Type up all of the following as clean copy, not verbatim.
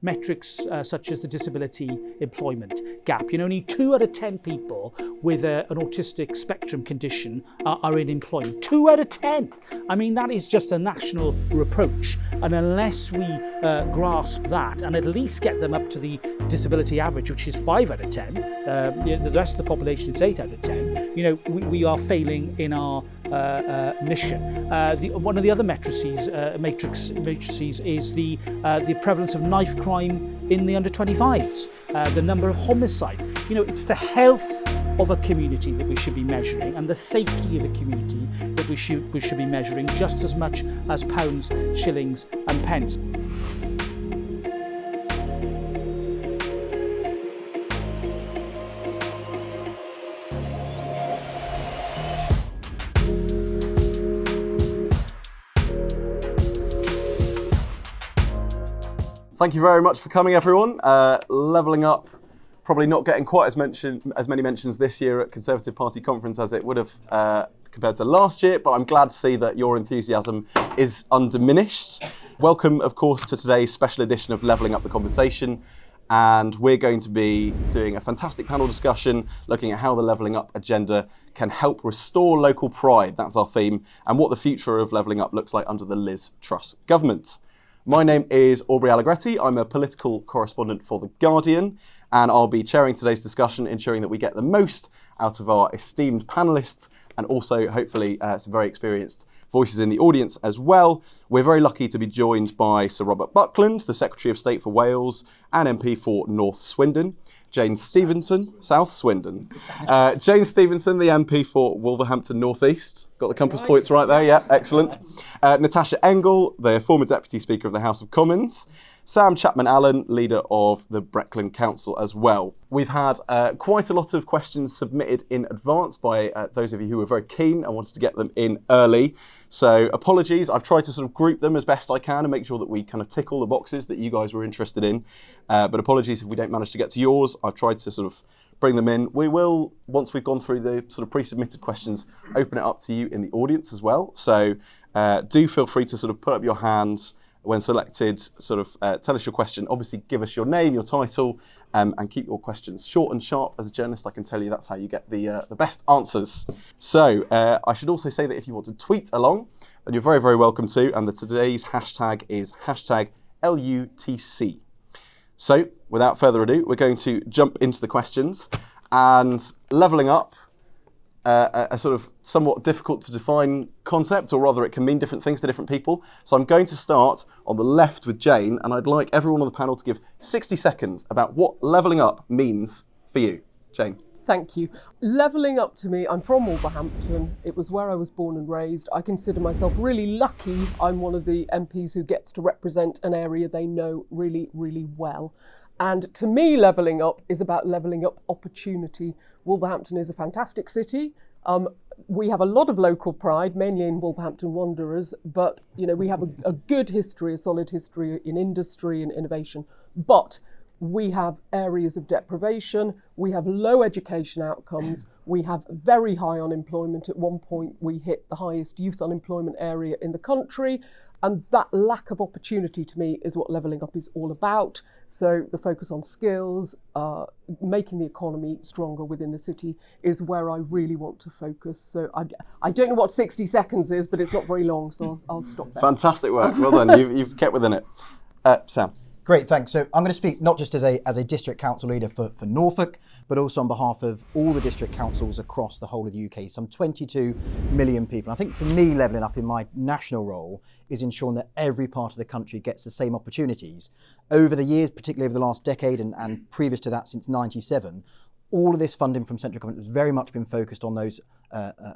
metrics such as the disability employment gap. Only 2 out of 10 people with an autistic spectrum condition are in employment. 2 out of 10. I mean, that is just a national reproach. And unless we grasp that and at least get them up to the disability average, which is 5 out of 10, the rest of the population is 8 out of 10, we are failing in our mission. One of the other matrices is the prevalence of knife crime in the under 25s, the number of homicides. It's the health of a community that we should be measuring, and the safety of a community that we should be measuring just as much as pounds, shillings and pence. Thank you very much for coming, everyone. Levelling Up, probably not getting quite as many mentions this year at Conservative Party Conference as it would have compared to last year, but I'm glad to see that your enthusiasm is undiminished. Welcome, of course, to today's special edition of Levelling Up the Conversation, and we're going to be doing a fantastic panel discussion looking at how the Levelling Up agenda can help restore local pride, that's our theme, and what the future of Levelling Up looks like under the Liz Truss government. My name is Aubrey Allegretti. I'm a political correspondent for The Guardian, and I'll be chairing today's discussion, ensuring that we get the most out of our esteemed panellists and also, hopefully, some very experienced voices in the audience as well. We're very lucky to be joined by Sir Robert Buckland, the Secretary of State for Wales and MP for North Swindon. Jane Stevenson, South Swindon. Jane Stevenson, the MP for Wolverhampton North East. Got the compass points right there, yeah, excellent. Natasha Engel, the former Deputy Speaker of the House of Commons. Sam Chapman-Allen, leader of the Breckland Council as well. We've had quite a lot of questions submitted in advance by those of you who were very keen and wanted to get them in early. So apologies, I've tried to sort of group them as best I can and make sure that we kind of tick all the boxes that you guys were interested in. But apologies if we don't manage to get to yours. I've tried to sort of bring them in. We will, once we've gone through the sort of pre-submitted questions, open it up to you in the audience as well. So do feel free to sort of put up your hands when selected, sort of tell us your question. Obviously, give us your name, your title, and keep your questions short and sharp. As a journalist, I can tell you that's how you get the best answers. So I should also say that if you want to tweet along, then you're very, very welcome to, and that today's hashtag is hashtag LUTC. So without further ado, we're going to jump into the questions, and levelling up, a sort of somewhat difficult to define concept, or rather it can mean different things to different people. So I'm going to start on the left with Jane, and I'd like everyone on the panel to give 60 seconds about what levelling up means for you. Jane. Thank you. Levelling up to me, I'm from Wolverhampton. It was where I was born and raised. I consider myself really lucky I'm one of the MPs who gets to represent an area they know really, really well. And to me, levelling up is about levelling up opportunity. Wolverhampton is a fantastic city. We have a lot of local pride, mainly in Wolverhampton Wanderers, but we have a good history, a solid history in industry and innovation. But we have areas of deprivation, we have low education outcomes, we have very high unemployment. At one point, we hit the highest youth unemployment area in the country. And that lack of opportunity to me is what levelling up is all about. So the focus on skills, making the economy stronger within the city is where I really want to focus. So I don't know what 60 seconds is, but it's not very long, so I'll stop there. Fantastic work, well done, you've kept within it. Sam. Great, thanks. So I'm going to speak not just as a district council leader for Norfolk, but also on behalf of all the district councils across the whole of the UK, some 22 million people. I think for me, levelling up in my national role is ensuring that every part of the country gets the same opportunities. Over the years, particularly over the last decade and previous to that since 97, all of this funding from central government has very much been focused on those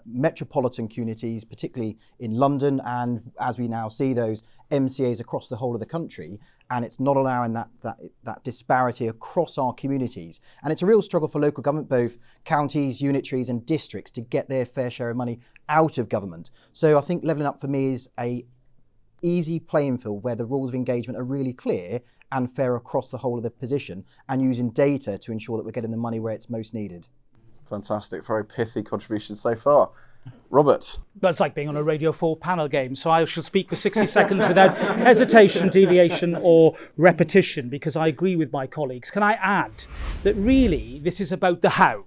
metropolitan communities, particularly in London, and as we now see, those MCAs across the whole of the country, and it's not allowing that disparity across our communities. And it's a real struggle for local government, both counties, unitaries and districts, to get their fair share of money out of government. So I think levelling up for me is a easy playing field where the rules of engagement are really clear and fair across the whole of the position, and using data to ensure that we're getting the money where it's most needed. Fantastic, very pithy contribution so far. Robert. Well, it's like being on a Radio 4 panel game, so I shall speak for 60 seconds without hesitation, deviation or repetition, because I agree with my colleagues. Can I add that really this is about the how?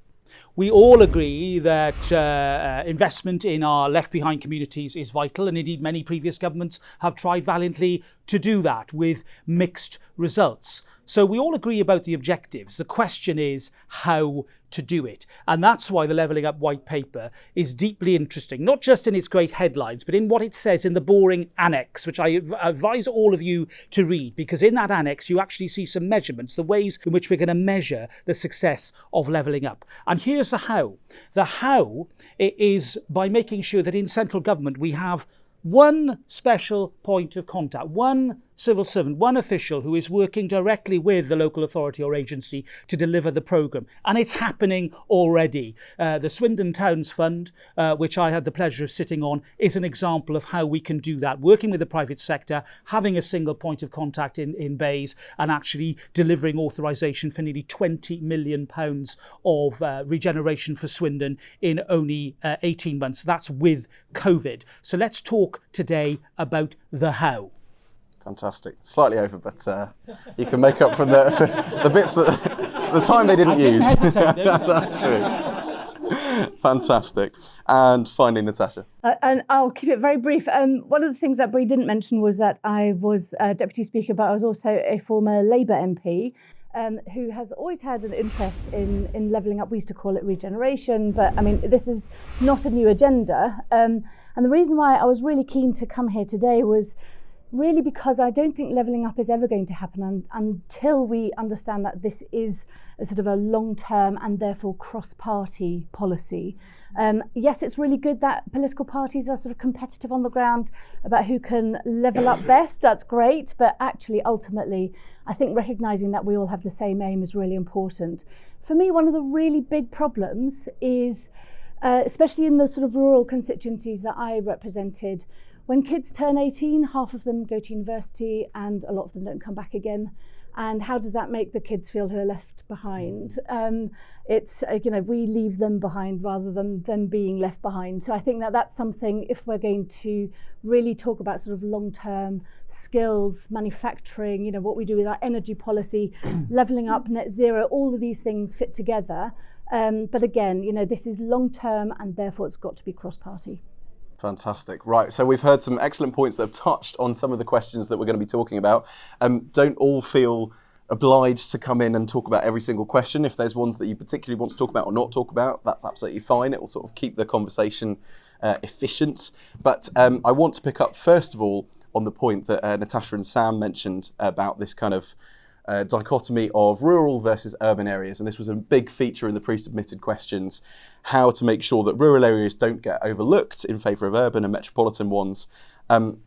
We all agree that investment in our left behind communities is vital, and indeed many previous governments have tried valiantly to do that with mixed results. So we all agree about the objectives. The question is how to do it. And that's why the Levelling Up White Paper is deeply interesting, not just in its great headlines, but in what it says in the boring annex, which I advise all of you to read, because in that annex you actually see some measurements, the ways in which we're going to measure the success of levelling up. And here's the how. The how is by making sure that in central government we have one special point of contact, one civil servant, one official who is working directly with the local authority or agency to deliver the programme. And it's happening already. The Swindon Towns Fund, which I had the pleasure of sitting on, is an example of how we can do that, working with the private sector, having a single point of contact in Bays, and actually delivering authorisation for nearly £20 million of regeneration for Swindon in only 18 months. That's with COVID. So let's talk today about the how. Fantastic. Slightly over, but you can make up from the bits that the time they didn't use. That's true. Fantastic. And finally, Natasha. And I'll keep it very brief. One of the things that Bree didn't mention was that I was Deputy Speaker, but I was also a former Labour MP. Who has always had an interest in levelling up. We used to call it regeneration, but I mean, this is not a new agenda. And the reason why I was really keen to come here today was really because I don't think levelling up is ever going to happen until we understand that this is a sort of a long-term and therefore cross-party policy. Yes, it's really good that political parties are sort of competitive on the ground about who can level up best. That's great, but actually, ultimately, I think recognising that we all have the same aim is really important. For me, one of the really big problems is, especially in the sort of rural constituencies that I represented, when kids turn 18, half of them go to university and a lot of them don't come back again. And how does that make the kids feel who are left behind? It's, we leave them behind rather than them being left behind. So I think that that's something, if we're going to really talk about sort of long-term skills, manufacturing, what we do with our energy policy, levelling up, net zero, all of these things fit together. But again, this is long-term and therefore it's got to be cross-party. Fantastic. Right, so we've heard some excellent points that have touched on some of the questions that we're going to be talking about. Don't all feel obliged to come in and talk about every single question. If there's ones that you particularly want to talk about or not talk about, that's absolutely fine. It will sort of keep the conversation efficient. But I want to pick up, first of all, on the point that Natasha and Sam mentioned about this kind of dichotomy of rural versus urban areas, and this was a big feature in the pre-submitted questions, how to make sure that rural areas don't get overlooked in favour of urban and metropolitan ones.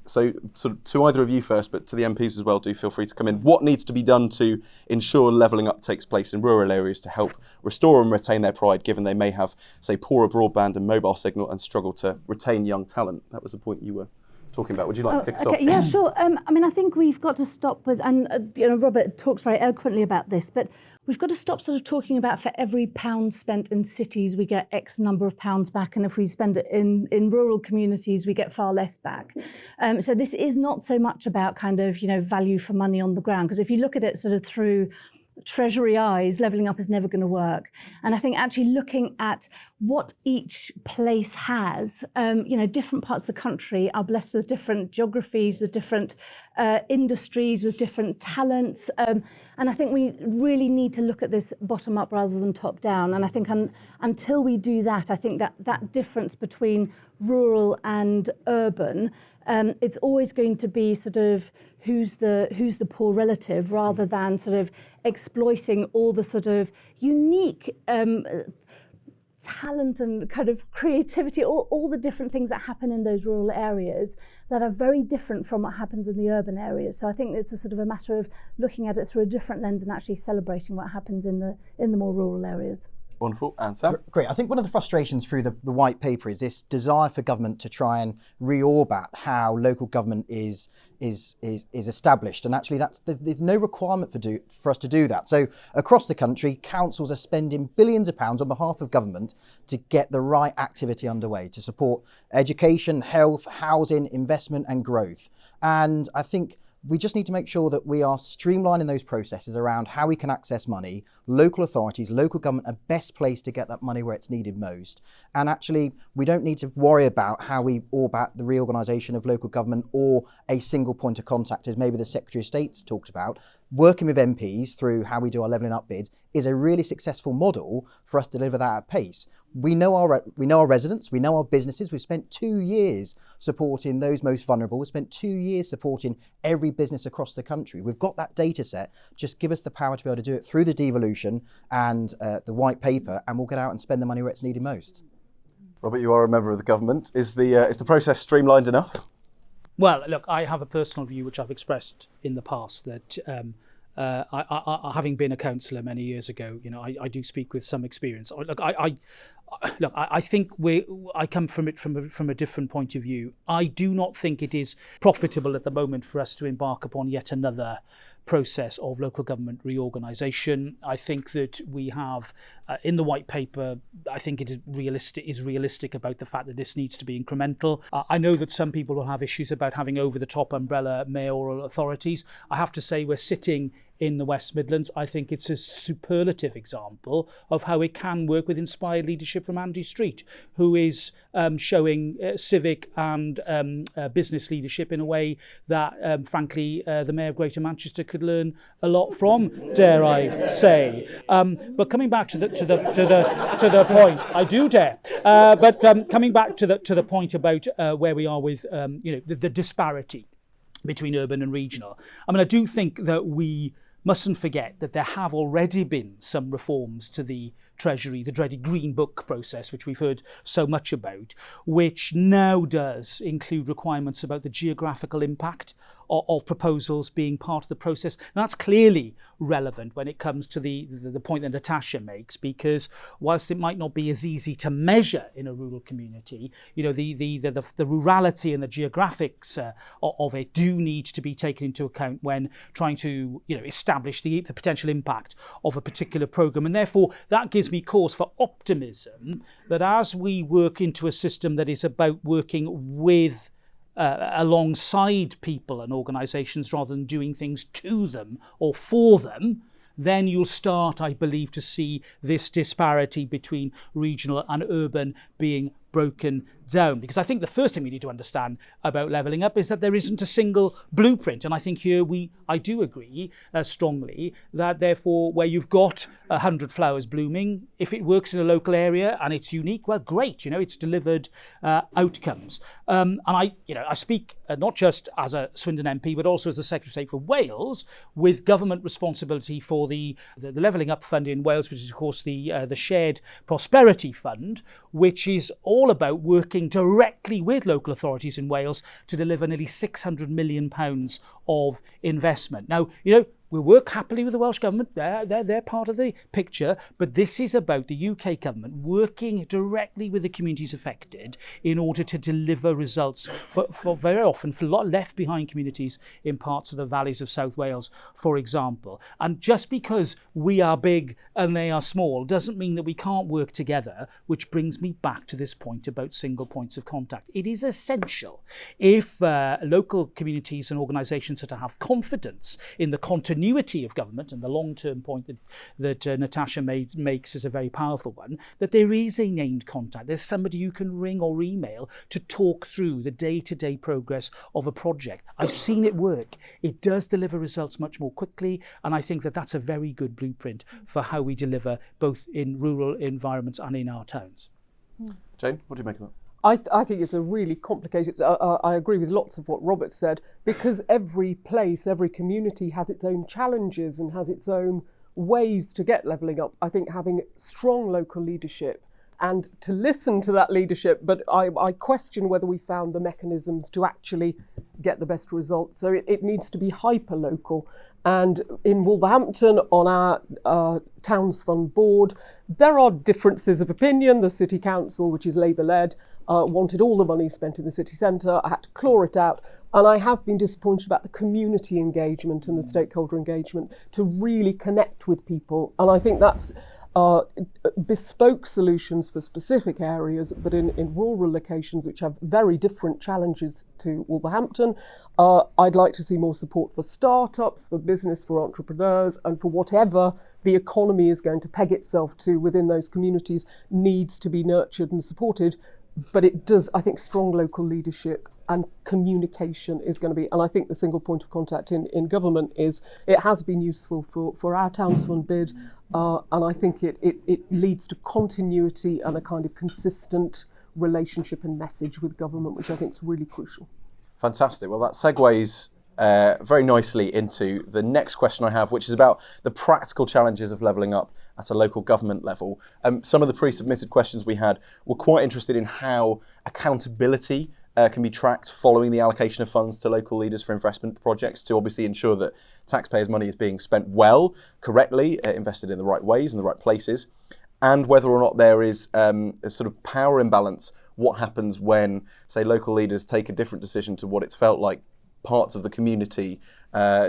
So sort of to either of you first, but to the MPs as well, do feel free to come in. What needs to be done to ensure levelling up takes place in rural areas to help restore and retain their pride, given they may have, say, poorer broadband and mobile signal and struggle to retain young talent? That was a point you were talking about. Would you like to kick us off? Yeah, sure. I think we've got to stop with, and Robert talks very eloquently about this, but we've got to stop sort of talking about for every pound spent in cities, we get X number of pounds back, and if we spend it in rural communities, we get far less back. So this is not so much about kind of, value for money on the ground, because if you look at it sort of through Treasury eyes, levelling up is never going to work. And I think actually looking at what each place has, different parts of the country are blessed with different geographies, with different industries, with different talents. And I think we really need to look at this bottom up rather than top down. And I think until we do that, I think that difference between rural and urban, it's always going to be sort of who's the poor relative, rather than sort of exploiting all the sort of unique talent and kind of creativity, all the different things that happen in those rural areas that are very different from what happens in the urban areas. So I think it's a sort of a matter of looking at it through a different lens and actually celebrating what happens in the more rural areas. Wonderful. And Sam? Great. I think one of the frustrations through the white paper is this desire for government to try and reorbit how local government is established, and actually there's no requirement for us to do that. So across the country, councils are spending billions of pounds on behalf of government to get the right activity underway to support education, health, housing, investment and growth. And I think we just need to make sure that we are streamlining those processes around how we can access money. Local authorities, local government are best placed to get that money where it's needed most. And actually, we don't need to worry about how we orbit the reorganisation of local government or a single point of contact, as maybe the Secretary of State's talked about. Working with MPs through how we do our levelling up bids is a really successful model for us to deliver that at pace. We know our residents, we know our businesses. We've spent 2 years supporting those most vulnerable. We've spent 2 years supporting every business across the country. We've got that data set. Just give us the power to be able to do it through the devolution and the white paper, and we'll get out and spend the money where it's needed most. Robert, you are a member of the government. Is the process streamlined enough? Well, look, I have a personal view which I've expressed in the past that I having been a councillor many years ago, I do speak with some experience. Look, I think I come from it from a different point of view. I do not think it is profitable at the moment for us to embark upon yet another process of local government reorganisation. I think that we have, in the white paper, I think it is realistic about the fact that this needs to be incremental. I know that some people will have issues about having over-the-top umbrella mayoral authorities. I have to say we're sitting in the West Midlands. I think it's a superlative example of how it can work with inspired leadership from Andy Street, who is showing civic and business leadership in a way that, frankly, the Mayor of Greater Manchester could learn a lot from, dare I say. But coming back to the point, I do dare. But coming back to the point about where we are with the disparity between urban and regional. I mean, I do think that we mustn't forget that there have already been some reforms to the Treasury, the dreaded Green Book process, which we've heard so much about, which now does include requirements about the geographical impact of proposals being part of the process. And that's clearly relevant when it comes to the point that Natasha makes, because whilst it might not be as easy to measure in a rural community, the rurality and the geographics of it do need to be taken into account when trying to establish the potential impact of a particular programme. And therefore, that gives me cause for optimism that as we work into a system that is about working with alongside people and organisations rather than doing things to them or for them, then you'll start, I believe, to see this disparity between regional and urban being broken down. Because I think the first thing we need to understand about levelling up is that there isn't a single blueprint. And I think here I do agree strongly that therefore where you've got 100 flowers blooming, if it works in a local area and it's unique, well, great, it's delivered outcomes. And I speak not just as a Swindon MP, but also as the Secretary of State for Wales, with government responsibility for the Levelling Up Fund in Wales, which is of course the Shared Prosperity Fund, which is all about working directly with local authorities in Wales to deliver nearly £600 million of investment. Now, we'll work happily with the Welsh Government. They're part of the picture. But this is about the UK Government working directly with the communities affected in order to deliver results for very often for a lot left behind communities in parts of the valleys of South Wales, for example. And just because we are big and they are small doesn't mean that we can't work together, which brings me back to this point about single points of contact. It is essential if local communities and organisations are to have confidence in the continuity of government, and the long-term point that Natasha makes is a very powerful one, that there is a named contact. There's somebody you can ring or email to talk through the day-to-day progress of a project. I've seen it work. It does deliver results much more quickly, and I think that that's a very good blueprint for how we deliver both in rural environments and in our towns. Jane, what do you make of that? I think it's a really complicated, I agree with lots of what Robert said, because every place, every community has its own challenges and has its own ways to get levelling up. I think having strong local leadership and to listen to that leadership, but I question whether we found the mechanisms to actually get the best results. So it needs to be hyper-local. And in Wolverhampton, on our Towns Fund board, there are differences of opinion. The City Council, which is Labour-led, wanted all the money spent in the city centre. I had to claw it out. And I have been disappointed about the community engagement and the stakeholder engagement to really connect with people. And I think that's bespoke solutions for specific areas, but in rural locations which have very different challenges to Wolverhampton. I'd like to see more support for startups, for business, for entrepreneurs, and for whatever the economy is going to peg itself to within those communities needs to be nurtured and supported. But it does, I think, strong local leadership and communication is going to be, and I think the single point of contact in government it has been useful for our Towns Fund bid, and I think it leads to continuity and a kind of consistent relationship and message with government, which I think is really crucial. Fantastic. Well, that segues very nicely into the next question I have, which is about the practical challenges of levelling up at a local government level. Some of the pre-submitted questions we had were quite interested in how accountability can be tracked following the allocation of funds to local leaders for investment projects to obviously ensure that taxpayers' money is being spent well, correctly, invested in the right ways, in the right places, and whether or not there is a sort of power imbalance. What happens when, say, local leaders take a different decision to what it's felt like parts of the community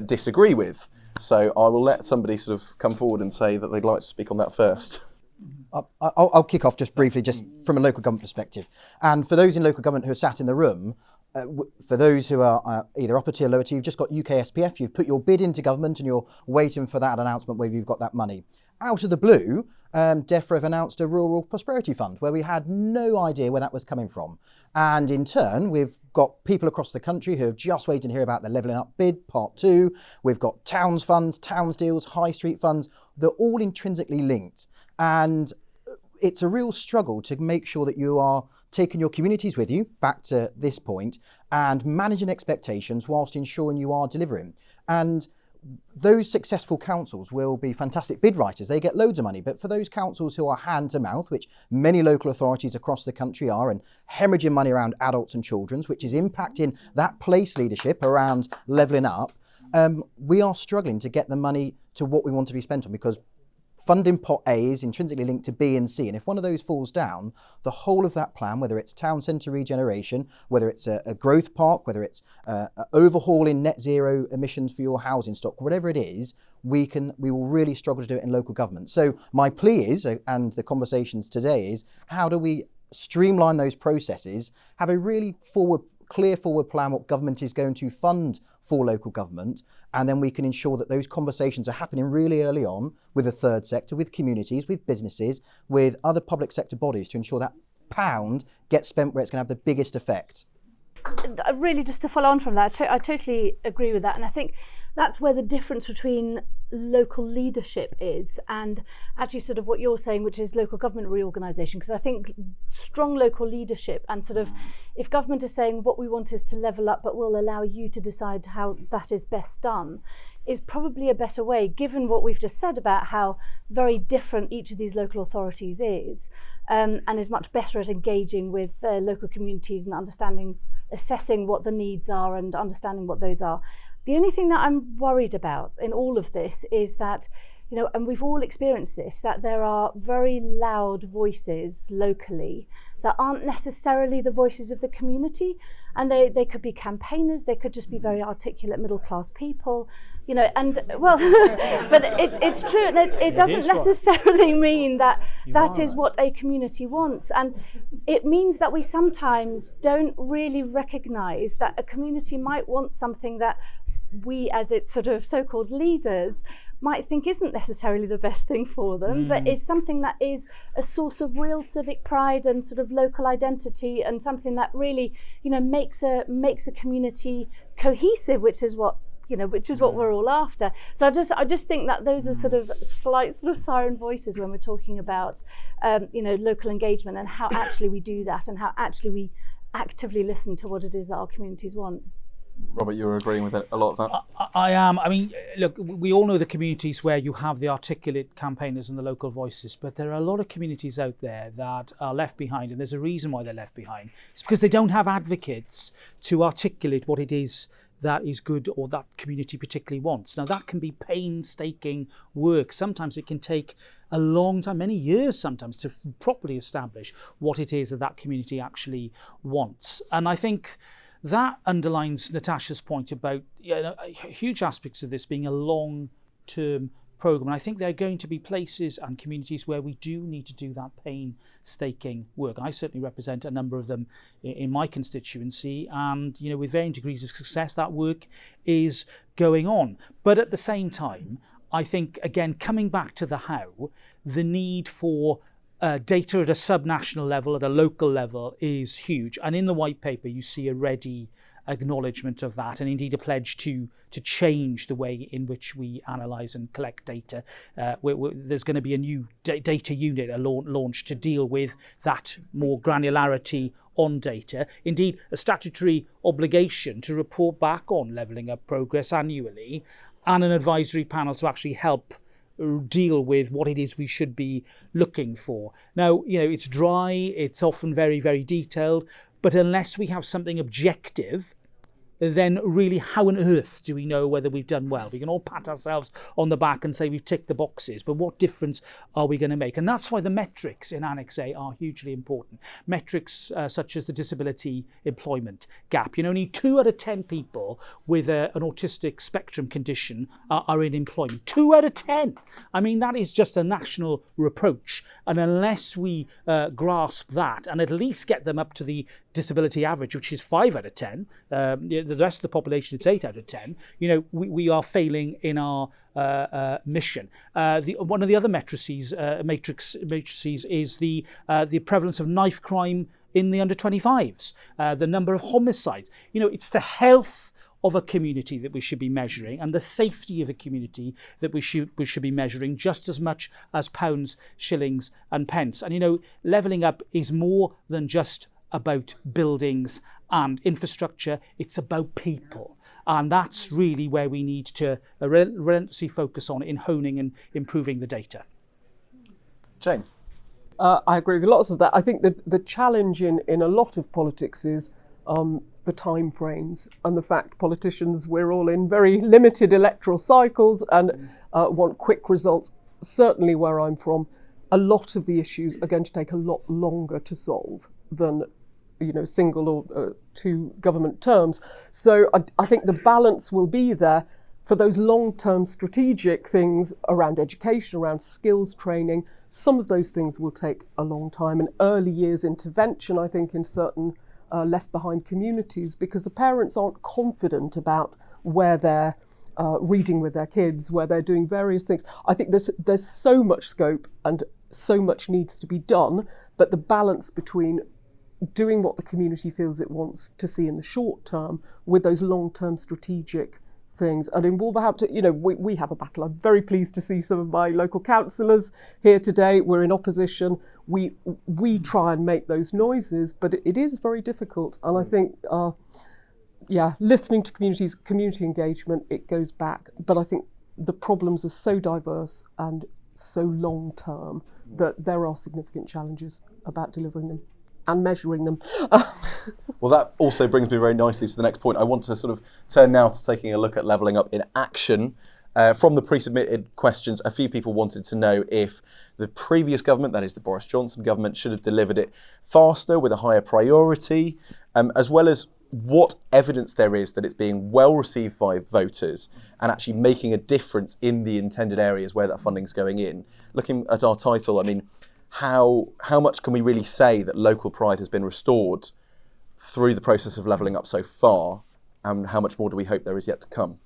disagree with? So I will let somebody sort of come forward and say that they'd like to speak on that first. I'll kick off just briefly, just from a local government perspective. And for those in local government who are sat in the room, for those who are either upper tier, lower tier, you've just got UK SPF, you've put your bid into government and you're waiting for that announcement where you've got that money. Out of the blue, DEFRA have announced a Rural Prosperity Fund where we had no idea where that was coming from. And in turn, we've got people across the country who have just waited to hear about the Levelling Up bid, part 2. We've got towns funds, towns deals, high street funds. They're all intrinsically linked. And it's a real struggle to make sure that you are taking your communities with you back to this point and managing expectations whilst ensuring you are delivering. And those successful councils will be fantastic bid writers. They get loads of money. But for those councils who are hand to mouth, which many local authorities across the country are, and hemorrhaging money around adults and children's, which is impacting that place leadership around levelling up, we are struggling to get the money to what we want to be spent on, because funding pot A is intrinsically linked to B and C. And if one of those falls down, the whole of that plan, whether it's town centre regeneration, whether it's a growth park, whether it's overhauling net zero emissions for your housing stock, whatever it is, we will really struggle to do it in local government. So my plea is, and the conversations today is, how do we streamline those processes, have a really clear forward plan what government is going to fund for local government, and then we can ensure that those conversations are happening really early on with the third sector, with communities, with businesses, with other public sector bodies to ensure that pound gets spent where it's going to have the biggest effect. Really, just to follow on from that, I totally agree with that, and I think that's where the difference between local leadership is and actually sort of what you're saying, which is local government reorganisation. Because I think strong local leadership and sort of, if government is saying what we want is to level up but we'll allow you to decide how that is best done, is probably a better way, given what we've just said about how very different each of these local authorities is, and is much better at engaging with local communities and assessing what the needs are and understanding what those are. The only thing that I'm worried about in all of this is that, and we've all experienced this, that there are very loud voices locally that aren't necessarily the voices of the community. And they could be campaigners, they could just be very articulate middle-class people, and well, but it's true. It doesn't necessarily mean that is what a community wants. And it means that we sometimes don't really recognise that a community might want something that we, as its sort of so-called leaders, might think isn't necessarily the best thing for them, but is something that is a source of real civic pride and sort of local identity, and something that really, makes a community cohesive, which is what we're all after. So I just think that those are sort of slight sort of siren voices when we're talking about local engagement and how actually we do that and how actually we actively listen to what it is that our communities want. Robert, you're agreeing with a lot of that? I am. I mean, look, we all know the communities where you have the articulate campaigners and the local voices, but there are a lot of communities out there that are left behind, and there's a reason why they're left behind. It's because they don't have advocates to articulate what it is that is good or that community particularly wants. Now, that can be painstaking work. Sometimes it can take a long time, many years sometimes, to properly establish what it is that that community actually wants. And I think that underlines Natasha's point about huge aspects of this being a long-term programme. And I think there are going to be places and communities where we do need to do that painstaking work. I certainly represent a number of them in my constituency, and with varying degrees of success, that work is going on. But at the same time, I think, again, coming back to the how, the need for data at a subnational level, at a local level, is huge. And in the white paper, you see a ready acknowledgement of that, and indeed a pledge to change the way in which we analyse and collect data. There's going to be a new data unit launched to deal with that more granularity on data. Indeed, a statutory obligation to report back on levelling up progress annually, and an advisory panel to actually help deal with what it is we should be looking for. Now, it's dry, it's often very, very detailed, but unless we have something objective, then really how on earth do we know whether we've done well? We can all pat ourselves on the back and say we've ticked the boxes, but what difference are we going to make? And that's why the metrics in Annex A are hugely important. Metrics such as the disability employment gap. Only 2 out of 10 people with an autistic spectrum condition are in employment. 2 out of 10! I mean, that is just a national reproach. And unless we grasp that and at least get them up to the disability average, which is 5 out of 10, the rest of the population, it's 8 out of 10, we are failing in our mission. One of the other matrices is the prevalence of knife crime in the under 25s, the number of homicides. It's the health of a community that we should be measuring, and the safety of a community that we should be measuring just as much as pounds, shillings and pence. And levelling up is more than just about buildings and infrastructure, it's about people. And that's really where we need to relentlessly focus on in honing and improving the data. Jane? I agree with lots of that. I think that the challenge in a lot of politics is the time frames and the fact politicians, we're all in very limited electoral cycles and want quick results. Certainly where I'm from, a lot of the issues are going to take a lot longer to solve than single or 2 government terms. So I think the balance will be there for those long-term strategic things around education, around skills training. Some of those things will take a long time, and early years intervention, I think, in certain left behind communities, because the parents aren't confident about where they're reading with their kids, where they're doing various things. I think there's so much scope and so much needs to be done, but the balance between doing what the community feels it wants to see in the short term with those long-term strategic things. And in Wolverhampton, we have a battle. I'm very pleased to see some of my local councillors here today. We're in opposition. We try and make those noises, but it is very difficult. And I think, listening to communities, community engagement, it goes back. But I think the problems are so diverse and so long-term that there are significant challenges about delivering them and measuring them. Well, that also brings me very nicely to the next point. I want to sort of turn now to taking a look at levelling up in action. From the pre-submitted questions, a few people wanted to know if the previous government, that is the Boris Johnson government, should have delivered it faster with a higher priority, as well as what evidence there is that it's being well received by voters and actually making a difference in the intended areas where that funding's going in. Looking at our title, I mean, how much can we really say that local pride has been restored through the process of levelling up so far, and how much more do we hope there is yet to come?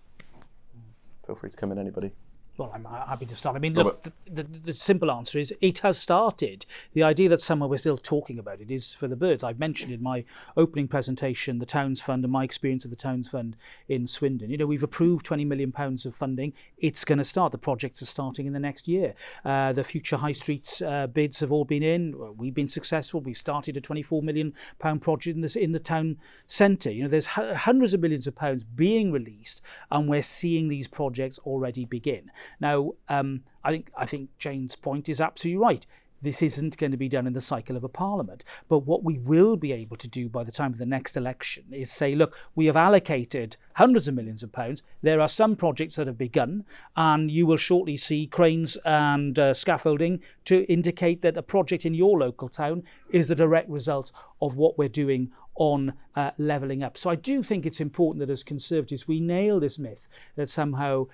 Feel free to come in, anybody. Well, I'm happy to start. I mean, look, the simple answer is it has started. The idea that somehow we're still talking about it is for the birds. I've mentioned in my opening presentation the Towns Fund and my experience of the Towns Fund in Swindon. You know, we've approved £20 million of funding. It's going to start. The projects are starting in the next year. The future high streets bids have all been in. We've been successful. We've started a £24 million project in the town centre. You know, there's hundreds of millions of pounds being released, and we're seeing these projects already begin. Now, I think Jane's point is absolutely right. This isn't going to be done in the cycle of a parliament. But what we will be able to do by the time of the next election is say, look, we have allocated hundreds of millions of pounds. There are some projects that have begun, and you will shortly see cranes and scaffolding to indicate that a project in your local town is the direct result of what we're doing on levelling up. So I do think it's important that as Conservatives we nail this myth that somehow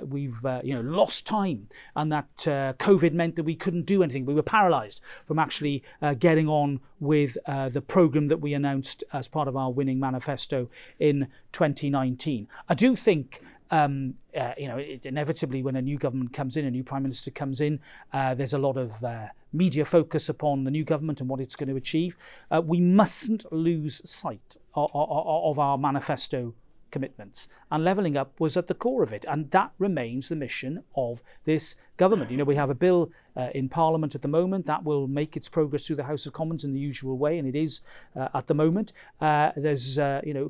we've lost time, and that COVID meant that we couldn't do anything. We were paralysed from actually getting on with the programme that we announced as part of our winning manifesto in 2019. I do think inevitably when a new government comes in, a new Prime Minister comes in, there's a lot of media focus upon the new government and what it's going to achieve. We mustn't lose sight of our manifesto commitments, and levelling up was at the core of it, and that remains the mission of this government. You know, we have a bill in Parliament at the moment that will make its progress through the House of Commons in the usual way, and it is at the moment. There's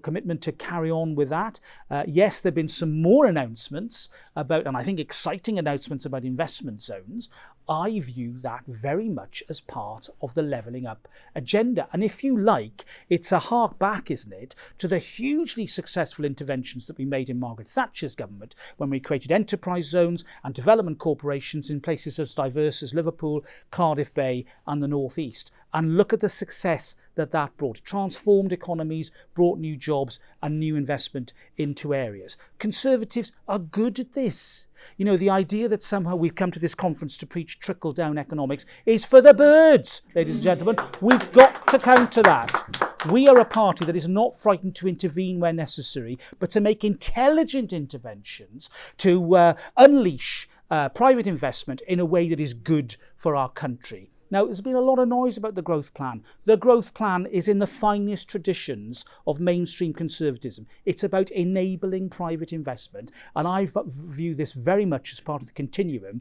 commitment to carry on with that. Yes, there have been some more announcements about, and I think exciting announcements about investment zones. I view that very much as part of the levelling up agenda. And if you like, it's a hark back, isn't it, to the hugely successful interventions that we made in Margaret Thatcher's government when we created enterprise zones and development corporations in places as diverse as Liverpool, Cardiff Bay and the North East. And look at the success that brought. It transformed economies, brought new jobs and new investment into areas. Conservatives are good at this. You know, the idea that somehow we've come to this conference to preach trickle-down economics is for the birds, ladies and gentlemen. We've got to counter that. We are a party that is not frightened to intervene where necessary, but to make intelligent interventions to unleash private investment in a way that is good for our country. Now, there's been a lot of noise about the growth plan. The growth plan is in the finest traditions of mainstream conservatism. It's about enabling private investment, and I view this very much as part of the continuum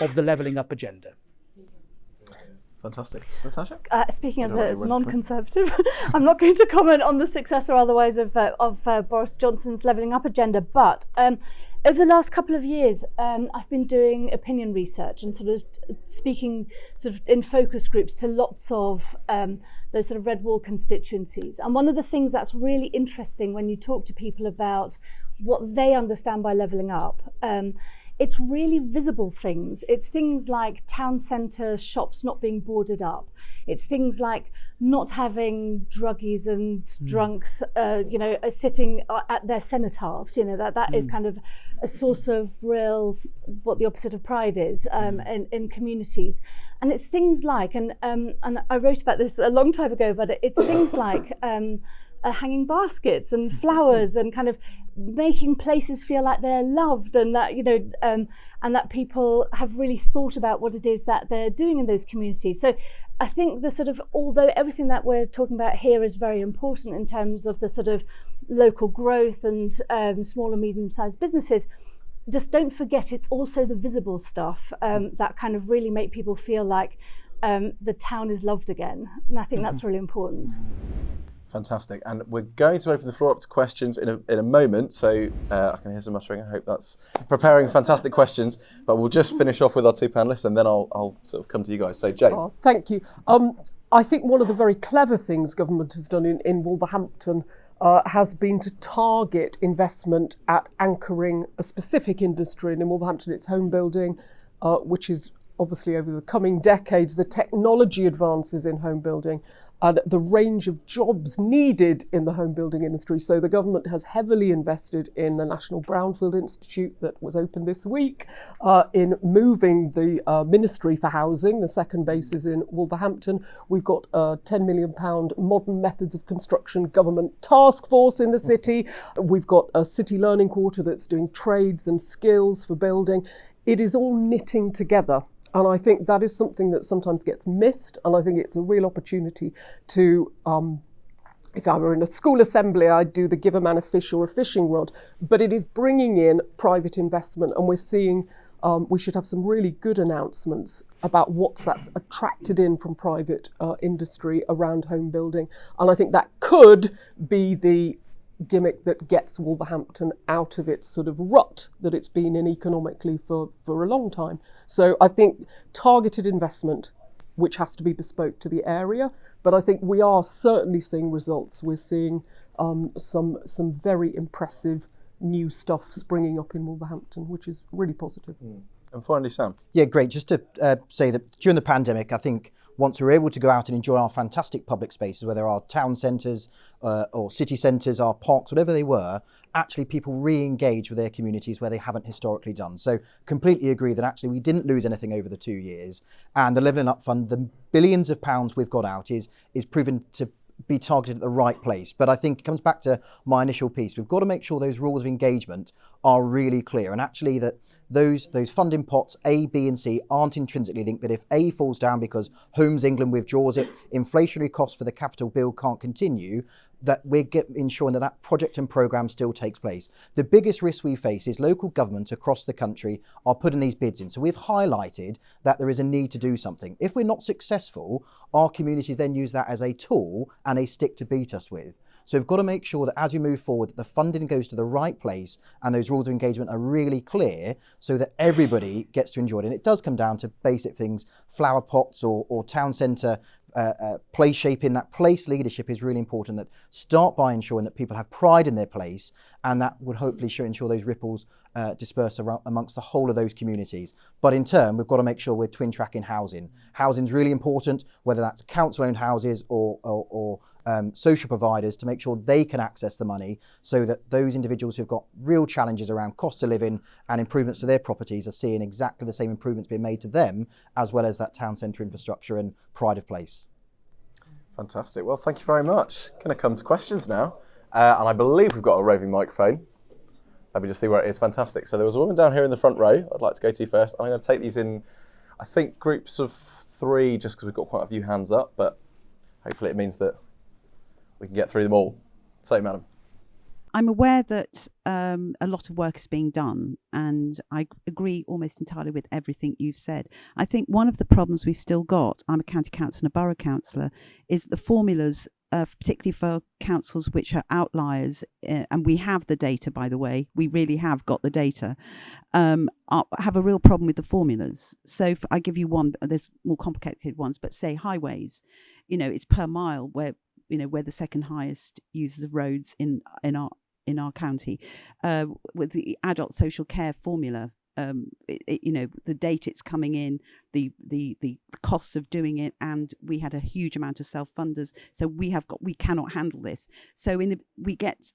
of the levelling up agenda. Fantastic. Natasha? Speaking as a non-Conservative, I'm not going to comment on the success or otherwise of Boris Johnson's levelling up agenda, but over the last couple of years, I've been doing opinion research and sort of speaking sort of in focus groups to lots of those sort of red wall constituencies. And one of the things that's really interesting when you talk to people about what they understand by levelling up, it's really visible things. It's things like town centre shops not being boarded up. It's things like not having druggies and drunks, sitting at their cenotaphs. You know, that is kind of a source of real, what the opposite of pride is in communities. And it's things like, and I wrote about this a long time ago, but it's things like hanging baskets and flowers and kind of making places feel like they're loved, and that and that people have really thought about what it is that they're doing in those communities. So I think the sort of, although everything that we're talking about here is very important in terms of the sort of local growth and small and medium-sized businesses, just don't forget it's also the visible stuff that kind of really make people feel like the town is loved again. And I think that's really important. Fantastic. And we're going to open the floor up to questions in a moment. So I can hear some muttering. I hope that's preparing fantastic questions. But we'll just finish off with our two panellists, and then I'll sort of come to you guys. So Jane. Oh, thank you. I think one of the very clever things government has done in Wolverhampton has been to target investment at anchoring a specific industry. And in Wolverhampton, it's home building, which is obviously over the coming decades, the technology advances in home building and the range of jobs needed in the home building industry. So the government has heavily invested in the National Brownfield Institute that was opened this week, in moving the Ministry for Housing. The second base is in Wolverhampton. We've got a £10 million Modern Methods of Construction Government Task Force in the city. We've got a City Learning Quarter that's doing trades and skills for building. It is all knitting together. And I think that is something that sometimes gets missed. And I think it's a real opportunity to, if I were in a school assembly, I'd do the give a man a fish or a fishing rod. But it is bringing in private investment. And we're seeing, we should have some really good announcements about what's that's attracted in from private industry around home building. And I think that could be the gimmick that gets Wolverhampton out of its sort of rut that it's been in economically for a long time. So I think targeted investment, which has to be bespoke to the area, but I think we are certainly seeing results. We're seeing some very impressive new stuff springing up in Wolverhampton, which is really positive. And finally, Sam. Yeah, great. Just to say that during the pandemic, I think once we were able to go out and enjoy our fantastic public spaces, whether our town centres or city centres, our parks, whatever they were, actually people re-engage with their communities where they haven't historically done. So completely agree that actually we didn't lose anything over the 2 years. And the Levelling Up Fund, the billions of pounds we've got out is proven to be targeted at the right place. But I think it comes back to my initial piece. We've got to make sure those rules of engagement are really clear, and actually that those funding pots A, B and C aren't intrinsically linked, that if A falls down because Homes England withdraws it, inflationary costs for the capital bill can't continue, that we're ensuring that that project and programme still takes place. The biggest risk we face is local government across the country are putting these bids in. So we've highlighted that there is a need to do something. If we're not successful, our communities then use that as a tool and a stick to beat us with. So we've got to make sure that as we move forward, that the funding goes to the right place and those rules of engagement are really clear so that everybody gets to enjoy it. And it does come down to basic things, flower pots or town centre place shaping. That place leadership is really important. That start by ensuring that people have pride in their place, and that would hopefully ensure those ripples disperse around amongst the whole of those communities. But in turn, we've got to make sure we're twin tracking housing. Housing's really important, whether that's council-owned houses or social providers, to make sure they can access the money so that those individuals who've got real challenges around cost of living and improvements to their properties are seeing exactly the same improvements being made to them, as well as that town centre infrastructure and pride of place. Fantastic. Well, thank you very much. Going to come to questions now. And I believe we've got a roving microphone. Let me just see where it is. Fantastic. So there was a woman down here in the front row I'd like to go to first. I'm going to take these in, I think, groups of 3, just because we've got quite a few hands up, but hopefully it means that we can get through them all. So, madam. I'm aware that a lot of work is being done, and I agree almost entirely with everything you've said. I think one of the problems we've still got, I'm a county councillor and a borough councillor, is the formulas, particularly for councils which are outliers, and we have the data, by the way, we really have got the data, have a real problem with the formulas. So if I give you one, there's more complicated ones, but say highways, it's per mile where the second highest users of roads in our county, with the adult social care formula. The date it's coming in, the costs of doing it, and we had a huge amount of self-funders. So we cannot handle this. So we get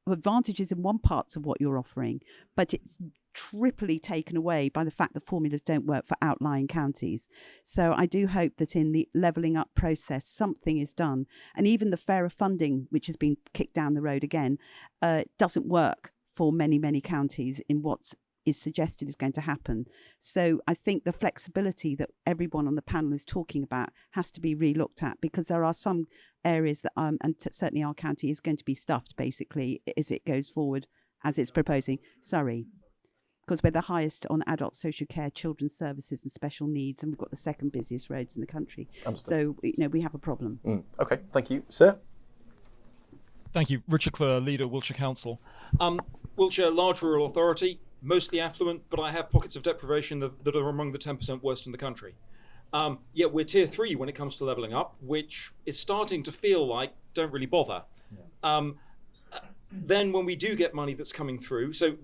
advantages in one parts of what you're offering, but it's triply taken away by the fact that formulas don't work for outlying counties. So I do hope that in the levelling up process something is done, and even the fairer funding, which has been kicked down the road again, doesn't work for many counties in what is suggested is going to happen. So I think the flexibility that everyone on the panel is talking about has to be re-looked at, because there are some areas that certainly our county is going to be stuffed basically as it goes forward as it's proposing. Surrey, because we're the highest on adult social care, children's services and special needs, and we've got the second busiest roads in the country. Understood. So we have a problem. Okay, thank you. Sir? Thank you. Richard Clare, leader, Wiltshire Council. Wiltshire, large rural authority, mostly affluent, but I have pockets of deprivation that are among the 10% worst in the country. Yet we're tier 3 when it comes to levelling up, which is starting to feel like don't really bother. Yeah. Then when we do get money that's coming through, so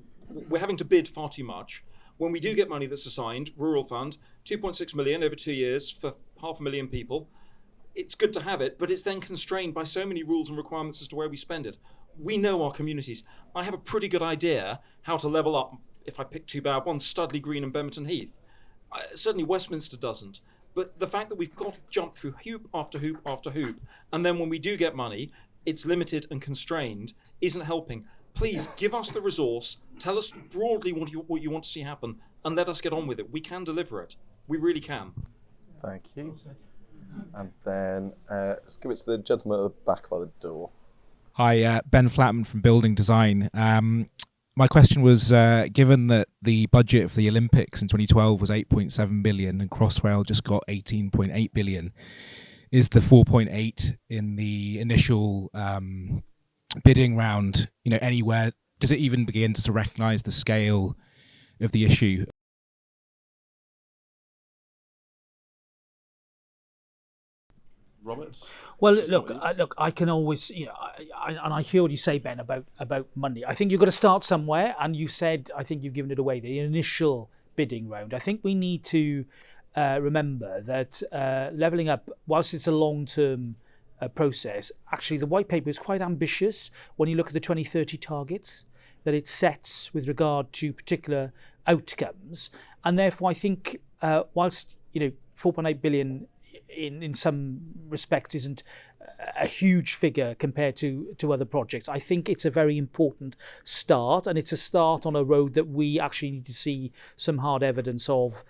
we're having to bid far too much. when we do get money that's assigned, Rural Fund, 2.6 million over 2 years for 500,000 people, it's good to have it, but it's then constrained by so many rules and requirements as to where we spend it. We know our communities. I have a pretty good idea how to level up, if I pick two bad ones, Studley Green and Bemerton Heath. Certainly Westminster doesn't. But the fact that we've got to jump through hoop after hoop after hoop, and then when we do get money, it's limited and constrained, isn't helping. Please give us the resource, tell us broadly what you want to see happen, and let us get on with it. We can deliver it. We really can. Thank you. And then let's give it to the gentleman at the back by the door. Hi, Ben Flatman from Building Design. My question was, given that the budget for the Olympics in 2012 was 8.7 billion and Crossrail just got 18.8 billion, is the 4.8 in the initial bidding round, anywhere? Does it even begin to recognise the scale of the issue? Robert? Well, look, I can always, and I hear what you say, Ben, about money. I think you've got to start somewhere, and you said, I think you've given it away, the initial bidding round. I think we need to remember that levelling up, whilst it's a long-term process, actually the white paper is quite ambitious when you look at the 2030 targets that it sets with regard to particular outcomes, and therefore I think whilst 4.8 billion in some respects isn't a huge figure compared to other projects, I think it's a very important start, and it's a start on a road that we actually need to see some hard evidence of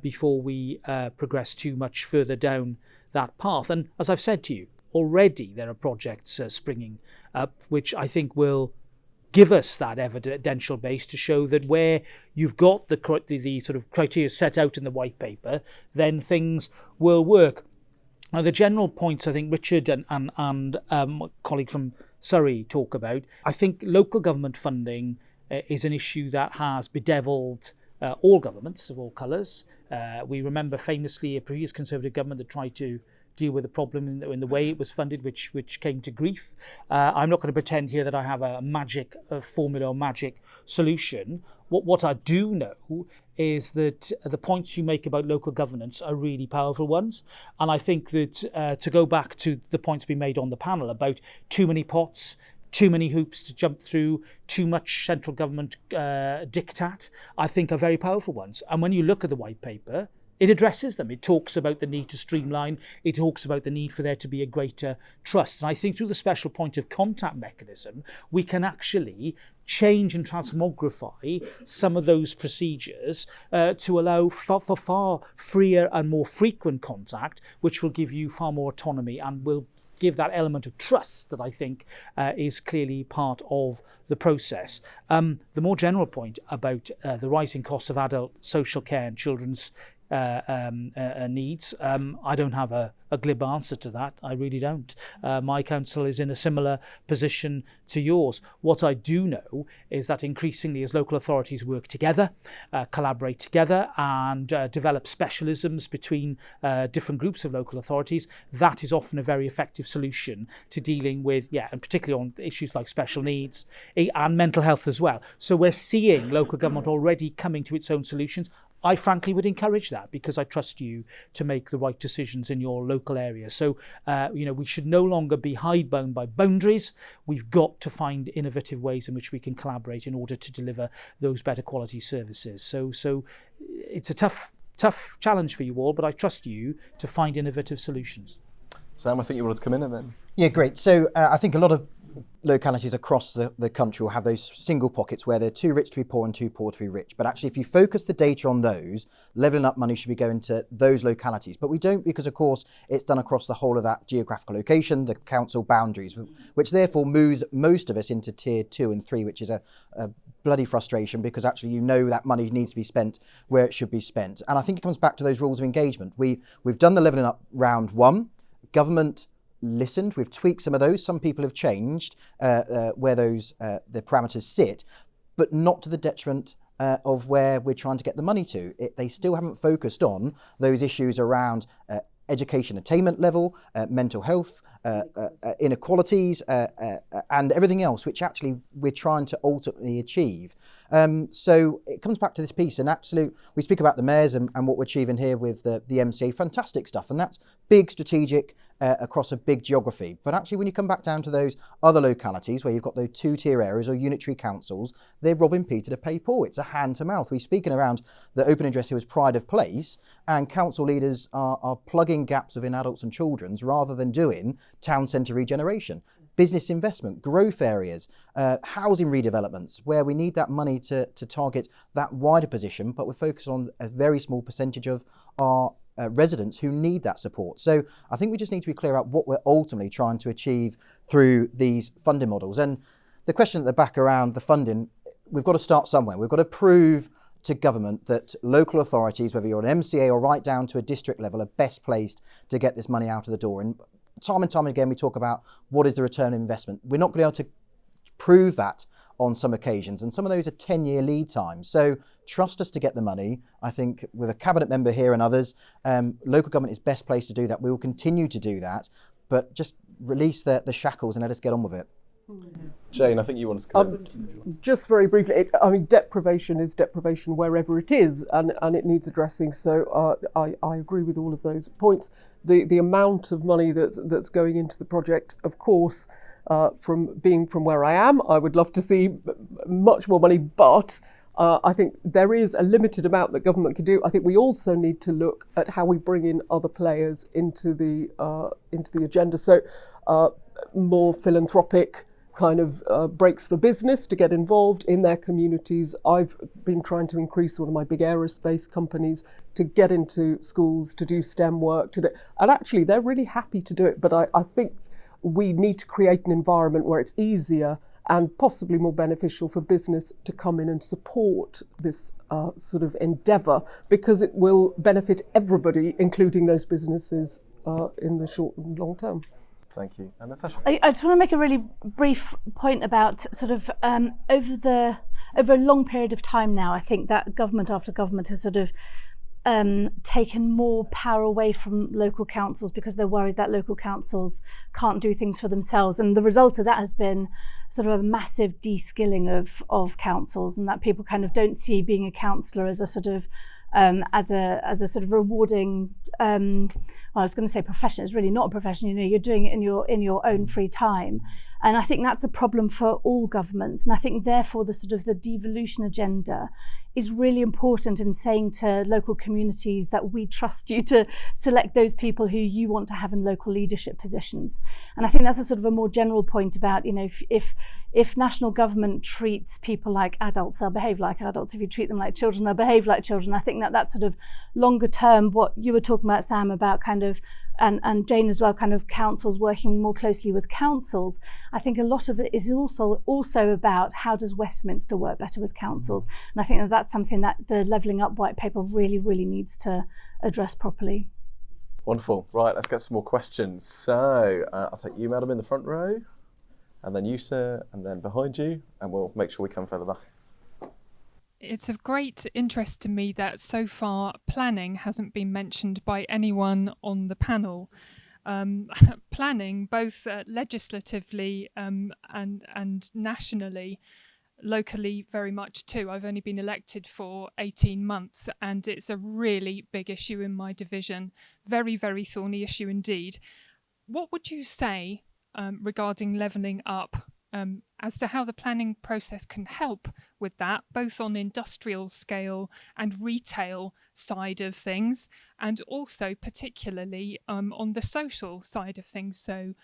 before we progress too much further down that path. And as I've said to you, already there are projects springing up which I think will give us that evidential base to show that where you've got the sort of criteria set out in the white paper, then things will work. Now, the general points I think Richard and my colleague from Surrey talk about, I think local government funding is an issue that has bedeviled all governments of all colours. We remember famously a previous Conservative government that tried to deal with the problem in the way it was funded, which came to grief. I'm not going to pretend here that I have a magic formula or magic solution. What I do know is that the points you make about local governance are really powerful ones. And I think that to go back to the points we made on the panel about too many pots, too many hoops to jump through, too much central government diktat, I think are very powerful ones. And when you look at the white paper, it addresses them. It talks about the need to streamline. It talks about the need for there to be a greater trust. And I think through the special point of contact mechanism, we can actually change and transmogrify some of those procedures to allow for far freer and more frequent contact, which will give you far more autonomy and will give that element of trust that I think is clearly part of the process. The more general point about the rising costs of adult social care and children's needs, I don't have a glib answer to that. I really don't. My council is in a similar position to yours. What I do know is that increasingly as local authorities work together, collaborate together and develop specialisms between different groups of local authorities, that is often a very effective solution to dealing with, and particularly on issues like special needs and mental health as well. So we're seeing local government already coming to its own solutions. I frankly would encourage that because I trust you to make the right decisions in your local area. So, we should no longer be hidebound by boundaries. We've got to find innovative ways in which we can collaborate in order to deliver those better quality services. So it's a tough challenge for you all, but I trust you to find innovative solutions. Sam, I think you wanted to come in and then. Yeah, great. So I think a lot of localities across the country will have those single pockets where they're too rich to be poor and too poor to be rich. But actually, if you focus the data on those, levelling up money should be going to those localities. But we don't because, of course, it's done across the whole of that geographical location, the council boundaries, which therefore moves most of us into tier 2 and 3, which is a bloody frustration because actually that money needs to be spent where it should be spent. And I think it comes back to those rules of engagement. We've done the levelling up round 1. Government listened. We've tweaked some of those. Some people have changed where those the parameters sit, but not to the detriment of where we're trying to get the money to. They still haven't focused on those issues around education attainment level, mental health, inequalities, and everything else, which actually we're trying to ultimately achieve. So it comes back to this piece, and we speak about the mayors and what we're achieving here with the MCA, fantastic stuff, and that's big strategic across a big geography. But actually when you come back down to those other localities where you've got those two-tier areas or unitary councils, they're robbing Peter to pay Paul. It's a hand to mouth. We're speaking around the open address here was pride of place, and council leaders are plugging gaps within adults and children's rather than doing town centre regeneration, business investment, growth areas, housing redevelopments, where we need that money to target that wider position, but we're focused on a very small percentage of our residents who need that support. So I think we just need to be clear about what we're ultimately trying to achieve through these funding models. And the question at the back around the funding, we've got to start somewhere. We've got to prove to government that local authorities, whether you're an MCA or right down to a district level, are best placed to get this money out of the door. And time again, we talk about what is the return on investment. We're not going to be able to prove that on some occasions, and some of those are 10-year lead times. So trust us to get the money. I think with a cabinet member here and others, local government is best placed to do that. We will continue to do that, but just release the shackles and let us get on with it. Jane, I think you wanted to come in. Just very briefly, deprivation is deprivation wherever it is, and it needs addressing. So I agree with all of those points. The amount of money that's going into the project, of course, from where I am, I would love to see much more money, but I think there is a limited amount that government can do. I think we also need to look at how we bring in other players into the agenda. So more philanthropic kind of breaks for business to get involved in their communities. I've been trying to increase one of my big aerospace companies to get into schools, to do STEM work, and actually they're really happy to do it. But I think we need to create an environment where it's easier and possibly more beneficial for business to come in and support this sort of endeavour, because it will benefit everybody, including those businesses in the short and long term. Thank you. And Natasha? I just want to make a really brief point about sort of over a long period of time now, I think that government after government has sort of taken more power away from local councils because they're worried that local councils can't do things for themselves, and the result of that has been sort of a massive de-skilling of councils, and that people kind of don't see being a councillor as a sort of as a sort of rewarding well, I was going to say profession. It's really not a profession. You know, you're doing it in your own free time, and I think that's a problem for all governments. And I think therefore the sort of the devolution agenda is really important in saying to local communities that we trust you to select those people who you want to have in local leadership positions. And I think that's a sort of a more general point about, you know, if national government treats people like adults, they'll behave like adults. If you treat them like children, they'll behave like children. I think that sort of longer term, what you were talking about, Sam, about kind of, and Jane as well, kind of councils working more closely with councils. I think a lot of it is also about how does Westminster work better with councils. And I think that's something that the Levelling Up white paper really, really needs to address properly. Wonderful. Right, let's get some more questions. So I'll take you, madam, in the front row, and then you, sir, and then behind you, and we'll make sure we come further back. It's of great interest to me that so far planning hasn't been mentioned by anyone on the panel. Planning, both legislatively and nationally, locally very much too. I've only been elected for 18 months and it's a really big issue in my division. Very, very thorny issue indeed. What would you say regarding levelling up as to how the planning process can help with that, both on industrial scale and retail side of things, and also particularly on the social side of things, so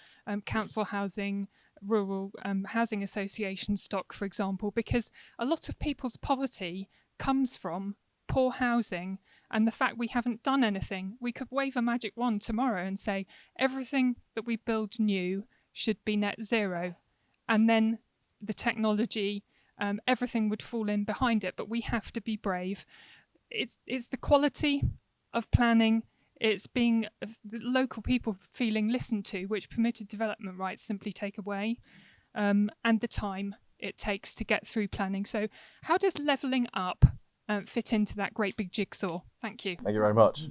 council housing, rural housing association stock, for example, because a lot of people's poverty comes from poor housing and the fact we haven't done anything. We could wave a magic wand tomorrow and say everything that we build new should be net zero, and then the technology, everything would fall in behind it, but we have to be brave. It's the quality of planning, it's being the local people feeling listened to, which permitted development rights simply take away, and the time it takes to get through planning. So how does levelling up fit into that great big jigsaw? Thank you. Thank you very much.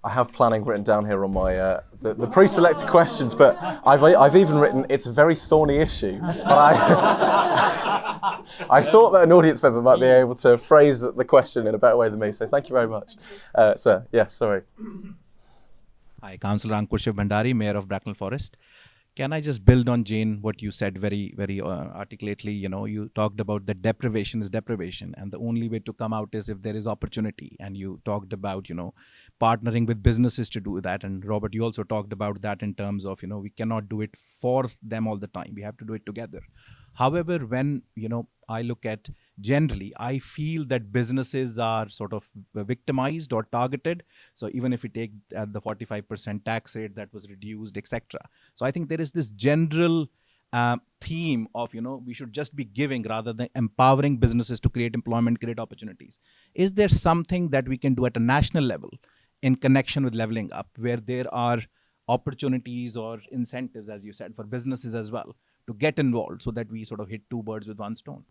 I have planning written down here on my the pre-selected questions, but I've even written it's a very thorny issue. But I thought that an audience member might be able to phrase the question in a better way than me. So thank you very much, sir. Yeah, sorry. Hi, Councillor Ankur Shiv Bhandari, Mayor of Bracknell Forest. Can I just build on Jane, what you said very, very articulately? You talked about that deprivation is deprivation, and the only way to come out is if there is opportunity. And you talked about, partnering with businesses to do that. And Robert, you also talked about that in terms of, we cannot do it for them all the time. We have to do it together. However, when, I look at generally, I feel that businesses are sort of victimized or targeted. So even if we take the 45% tax rate that was reduced, etc. So I think there is this general theme of, we should just be giving rather than empowering businesses to create employment, create opportunities. Is there something that we can do at a national level in connection with leveling up, where there are opportunities or incentives, as you said, for businesses as well, to get involved so that we sort of hit two birds with one stone?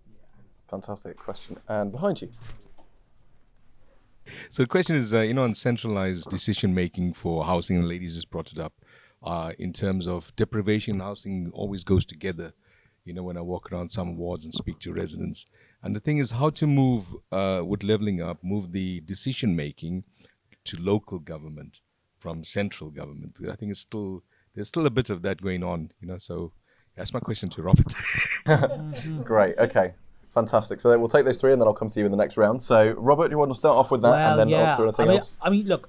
Fantastic question. And behind you. So the question is, on centralized decision making for housing, and ladies just brought it up, in terms of deprivation, housing always goes together. When I walk around some wards and speak to residents, and the thing is how to move with leveling up, move the decision making to local government from central government. Because I think there's still a bit of that going on. So that's my question to Robert. Great. Okay. Fantastic. So we'll take those three and then I'll come to you in the next round. So Robert, you want to start off with that and then answer anything else? Look,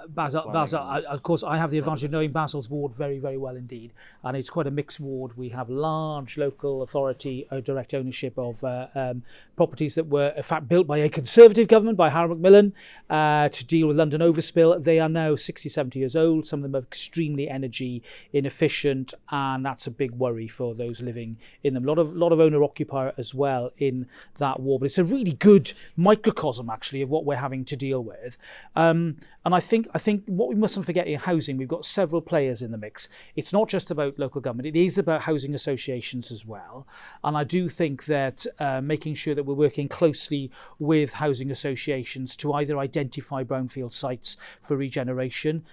Basil, of course, I have the advantage of knowing Basil's ward very, very well indeed. And it's quite a mixed ward. We have large local authority direct ownership of properties that were, in fact, built by a Conservative government, by Harold Macmillan, to deal with London overspill. They are now 60, 70 years old. Some of them are extremely energy inefficient, and that's a big worry for those living in them. A lot of owner-occupier as well in that ward. But it's a really good microcosm, actually, of what we're having to deal with. And I think what we mustn't forget in housing, we've got several players in the mix. It's not just about local government, it is about housing associations as well. And I do think that making sure that we're working closely with housing associations to either identify brownfield sites for regeneration,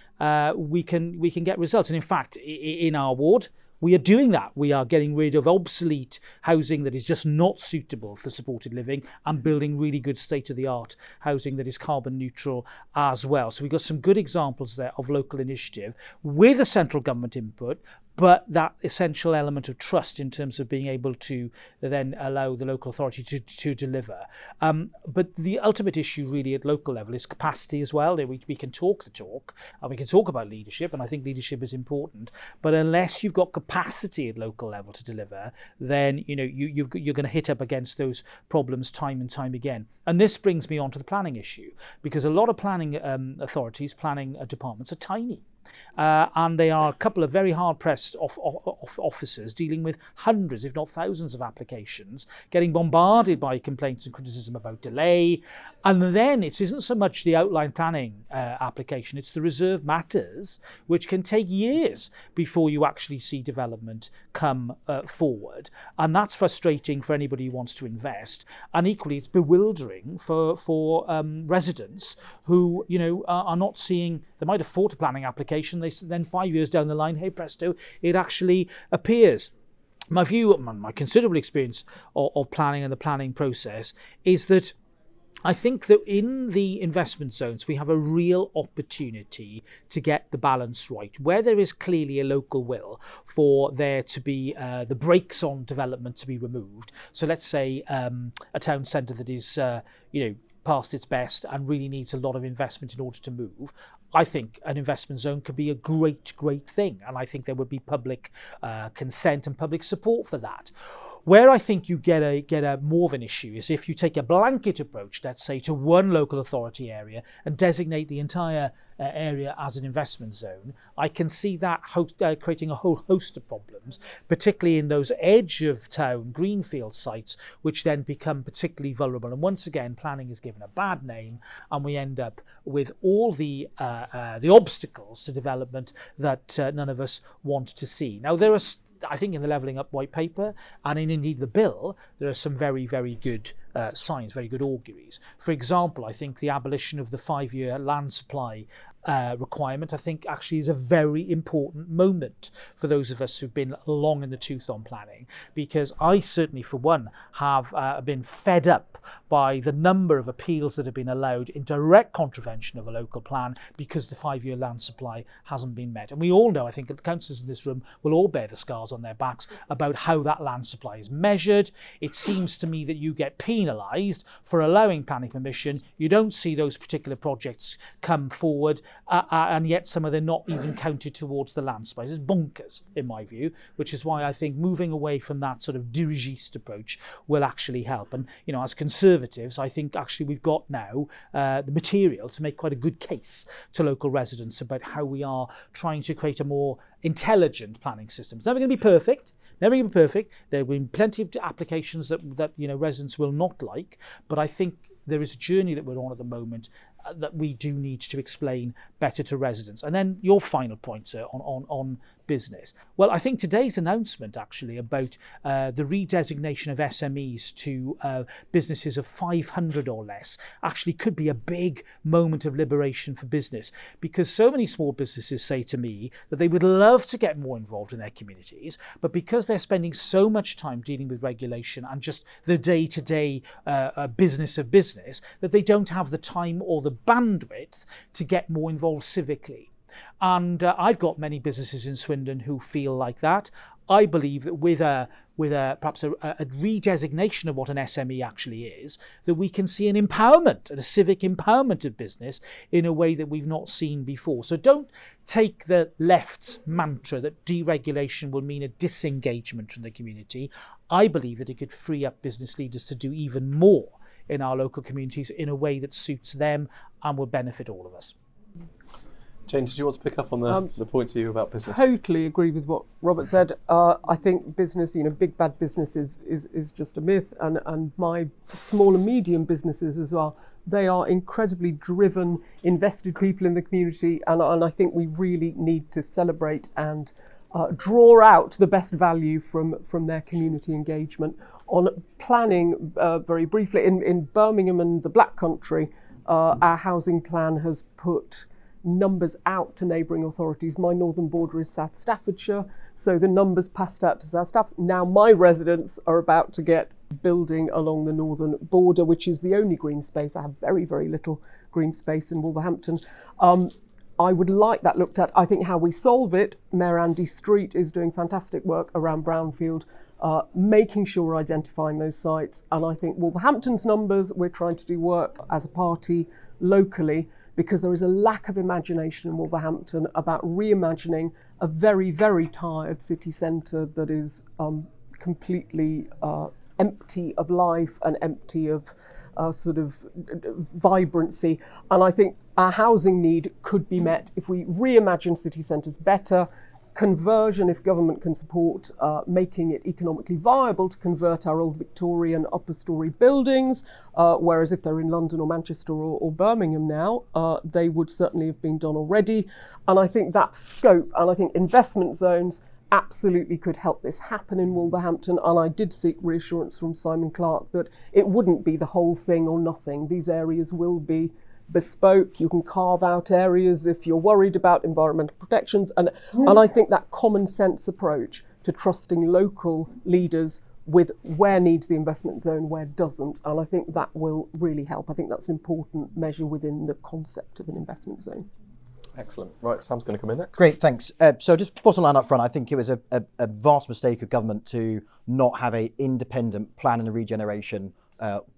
we can get results. And in fact, in our ward, we are doing that. We are getting rid of obsolete housing that is just not suitable for supported living and building really good state-of-the-art housing that is carbon neutral as well. So we've got some good examples there of local initiative with a central government input, but that essential element of trust in terms of being able to then allow the local authority to deliver. But the ultimate issue really at local level is capacity as well. We can talk the talk and we can talk about leadership, and I think leadership is important, but unless you've got capacity at local level to deliver, then you're going to hit up against those problems time and time again. And this brings me on to the planning issue, because a lot of planning authorities, planning departments are tiny. And they are a couple of very hard-pressed officers dealing with hundreds, if not thousands of applications, getting bombarded by complaints and criticism about delay. And then it isn't so much the outline planning application, it's the reserved matters, which can take years before you actually see development come forward. And that's frustrating for anybody who wants to invest. And equally, it's bewildering for residents who, are not seeing, they might have thought a planning application, then 5 years down the line, hey presto, it actually appears. My view, my considerable experience of planning and the planning process is that I think that in the investment zones, we have a real opportunity to get the balance right, where there is clearly a local will for there to be the brakes on development to be removed. So let's say a town centre that is, past its best and really needs a lot of investment in order to move. I think an investment zone could be a great thing, and I think there would be public consent and public support for that. Where I think you get a more of an issue is if you take a blanket approach, let's say, to one local authority area and designate the entire area as an investment zone. I can see that creating a whole host of problems, particularly in those edge of town greenfield sites, which then become particularly vulnerable. And once again, planning is given a bad name, and we end up with all the obstacles to development that none of us want to see. Now, there are, I think, in the Levelling Up white paper and indeed the bill, there are some very, very good signs, very good auguries. For example, I think the abolition of the 5-year land supply requirement, I think, actually is a very important moment for those of us who've been long in the tooth on planning, because I certainly, for one, have been fed up by the number of appeals that have been allowed in direct contravention of a local plan because the 5-year land supply hasn't been met. And we all know, I think, that the councillors in this room will all bear the scars on their backs about how that land supply is measured. It seems to me that you get penalised for allowing planning permission. You don't see those particular projects come forward, and yet some of them not even counted towards the land supply. It's bonkers, in my view, which is why I think moving away from that sort of dirigiste approach will actually help. And, you know, as Conservatives, I think actually we've got now the material to make quite a good case to local residents about how we are trying to create a more intelligent planning system. It's never going to be perfect. Never going to be perfect. There will be plenty of applications that you know, residents will not like, but I think there is a journey that we're on at the moment that we do need to explain better to residents. And then your final point, sir, on business. Well, I think today's announcement actually about the redesignation of SMEs to businesses of 500 or less actually could be a big moment of liberation for business, because so many small businesses say to me that they would love to get more involved in their communities, but because they're spending so much time dealing with regulation and just the day-to-day business of business, that they don't have the time or the bandwidth to get more involved civically. And I've got many businesses in Swindon who feel like that. I believe that with perhaps a redesignation of what an SME actually is, that we can see an empowerment, a civic empowerment of business in a way that we've not seen before. So don't take the left's mantra that deregulation will mean a disengagement from the community. I believe that it could free up business leaders to do even more in our local communities in a way that suits them and will benefit all of us. Jane, did you want to pick up on the point to you about business? Totally agree with what Robert said. I think business, you know, big bad business is just a myth, and my small and medium businesses as well, they are incredibly driven, invested people in the community, and I think we really need to celebrate and draw out the best value from their community engagement. On planning, very briefly, in Birmingham and the Black Country, our housing plan has put numbers out to neighbouring authorities. My northern border is South Staffordshire, so the numbers passed out to South Staffordshire. Now my residents are about to get building along the northern border, which is the only green space. I have very, very little green space in Wolverhampton. I would like that looked at. I think how we solve it, Mayor Andy Street is doing fantastic work around Brownfield, making sure we're identifying those sites. And I think Wolverhampton's numbers, we're trying to do work as a party locally, because there is a lack of imagination in Wolverhampton about reimagining a very, very tired city centre that is completely empty of life and empty of sort of vibrancy. And I think our housing need could be met if we reimagine city centres better. Conversion, if government can support making it economically viable to convert our old Victorian upper storey buildings, whereas if they're in London or Manchester or Birmingham now, they would certainly have been done already. And I think that scope, and I think investment zones absolutely could help this happen in Wolverhampton. And I did seek reassurance from Simon Clarke that it wouldn't be the whole thing or nothing. These areas will be bespoke. You can carve out areas if you're worried about environmental protections, and I think that common sense approach to trusting local leaders with where needs the investment zone, where doesn't, and I think that will really help. I think that's an important measure within the concept of an investment zone. Excellent. Right, Sam's going to come in next. Great, thanks. So just bottom line up front, I think it was a vast mistake of government to not have an independent plan and regeneration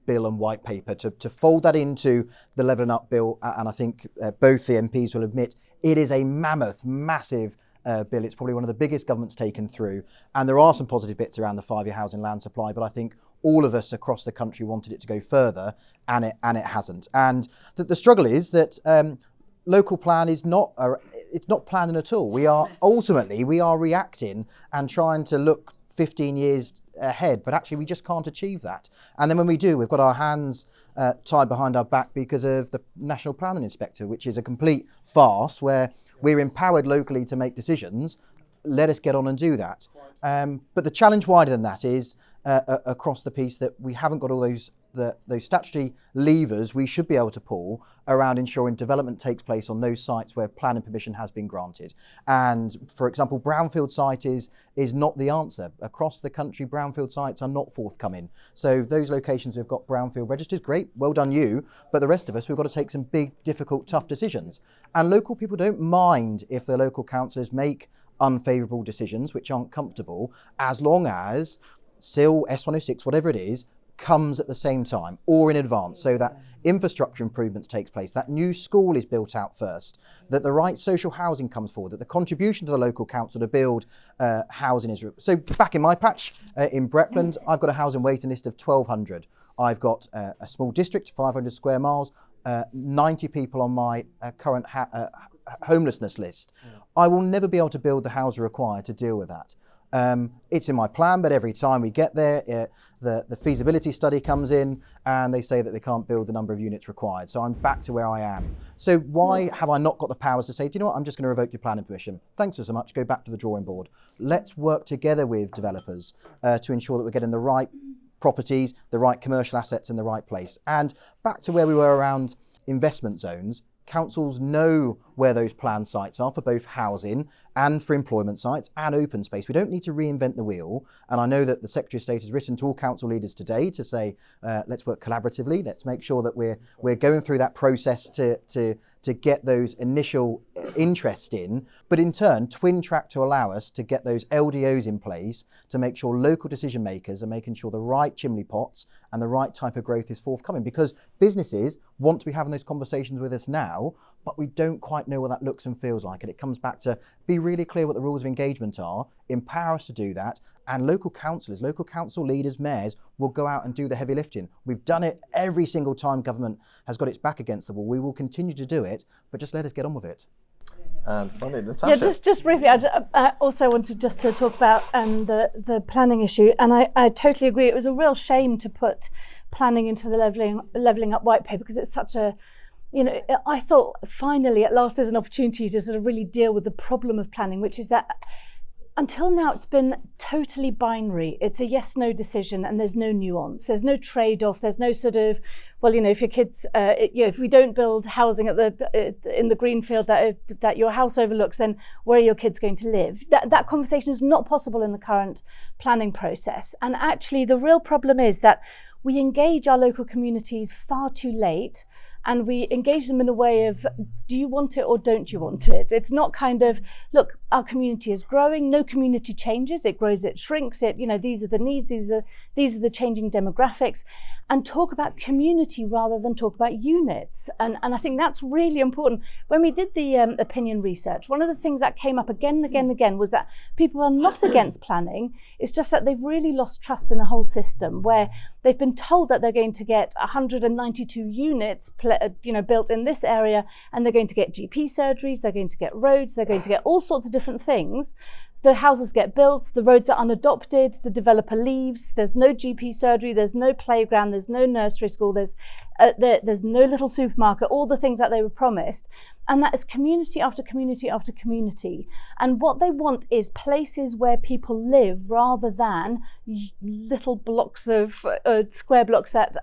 bill and white paper, to fold that into the Levelling Up bill. And I think both the MPs will admit it is a mammoth, massive bill. It's probably one of the biggest government's taken through. And there are some positive bits around the 5-year housing land supply, but I think all of us across the country wanted it to go further, and it hasn't. And the struggle is that local plan is not it's not planning at all. We are reacting and trying to look 15 years ahead, but actually we just can't achieve that. And then when we do, we've got our hands tied behind our back because of the National Planning Inspector, which is a complete farce where we're empowered locally to make decisions. Let us get on and do that. But the challenge wider than that is across the piece that we haven't got all those those statutory levers we should be able to pull around ensuring development takes place on those sites where planning permission has been granted. And for example, brownfield site is not the answer. Across the country, brownfield sites are not forthcoming. So those locations who've got brownfield registers, great, well done you, but the rest of us, we've got to take some big, difficult, tough decisions. And local people don't mind if their local councillors make unfavourable decisions which aren't comfortable, as long as SIL, S106, whatever it is, comes at the same time or in advance, so that infrastructure improvements takes place, that new school is built out first, that the right social housing comes forward, that the contribution to the local council to build housing is... So back in my patch in Breckland, I've got a housing waiting list of 1,200. I've got a small district, 500 square miles, 90 people on my current homelessness list. I will never be able to build the housing required to deal with that. It's in my plan, but every time we get there, the feasibility study comes in and they say that they can't build the number of units required. So I'm back to where I am. So why have I not got the powers to say, do you know what, I'm just going to revoke your planning permission. Thanks so much, go back to the drawing board. Let's work together with developers to ensure that we're getting the right properties, the right commercial assets in the right place. And back to where we were around investment zones, councils know where those planned sites are for both housing and for employment sites and open space. We don't need to reinvent the wheel. And I know that the Secretary of State has written to all council leaders today to say, let's work collaboratively. Let's make sure that we're going through that process to get those initial interest in, but in turn, twin track to allow us to get those LDOs in place to make sure local decision makers are making sure the right chimney pots and the right type of growth is forthcoming, because businesses want to be having those conversations with us now, but we don't quite know what that looks and feels like. And it comes back to be really clear what the rules of engagement are, empower us to do that, and local councillors, local council leaders, mayors will go out and do the heavy lifting. We've done it every single time government has got its back against the wall. We will continue to do it, but just let us get on with it. And finally, Natasha. Yeah, just briefly, I also wanted just to talk about the planning issue, and I totally agree. It was a real shame to put planning into the levelling up white paper, because it's such a, you know, I thought finally at last there's an opportunity to sort of really deal with the problem of planning, which is that until now it's been totally binary. It's a yes/no decision, and there's no nuance. There's no trade-off. There's no sort of, well, you know, if your kids, if we don't build housing at in the green field that your house overlooks, then where are your kids going to live? That conversation is not possible in the current planning process. And actually, the real problem is that we engage our local communities far too late, and we engage them in a way of, do you want it or don't you want it? It's not kind of, look, our community is growing, no community changes, it grows, it shrinks, it, you know, these are the needs, these are the changing demographics, and talk about community rather than talk about units. And I think that's really important. When we did the opinion research, one of the things that came up again and again and again was that people are not against planning, it's just that they've really lost trust in the whole system, where they've been told that they're going to get 192 units built in this area, and they're going to get GP surgeries, they're going to get roads, they're going to get all sorts of different things. The houses get built, the roads are unadopted, the developer leaves, there's no GP surgery, there's no playground, there's no nursery school, there's no little supermarket, all the things that they were promised. And that is community after community after community. And what they want is places where people live, rather than little blocks of square blocks that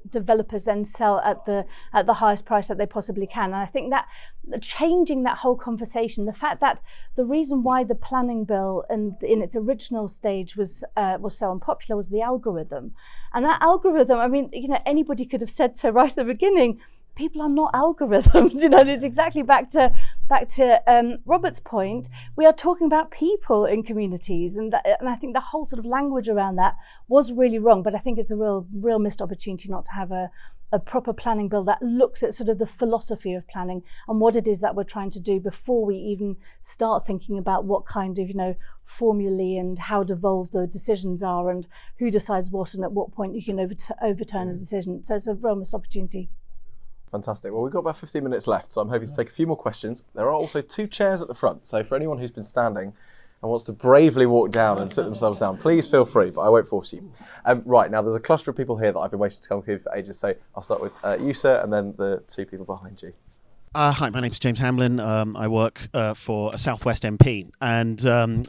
developers then sell at the highest price that they possibly can. And I think that changing that whole conversation, the fact that the reason why the planning bill in its original stage was so unpopular was the algorithm. And that algorithm, I mean, you know, anybody could have said so right at the beginning. People are not algorithms, you know. It's exactly back to Robert's point. We are talking about people in communities, and I think the whole sort of language around that was really wrong. But I think it's a real missed opportunity not to have a proper planning bill that looks at sort of the philosophy of planning and what it is that we're trying to do before we even start thinking about what kind of, you know, formulae and how devolved the decisions are and who decides what and at what point you can overturn a decision. So it's a real missed opportunity. Fantastic. Well, we've got about 15 minutes left, so I'm hoping to take a few more questions. There are also 2 chairs at the front, so for anyone who's been standing and wants to bravely walk down and sit themselves down, please feel free, but I won't force you. Right, now there's a cluster of people here that I've been waiting to come with for ages, so I'll start with you, sir, and then the 2 people behind you. Hi, my name's James Hamlin. I work for a Southwest MP, and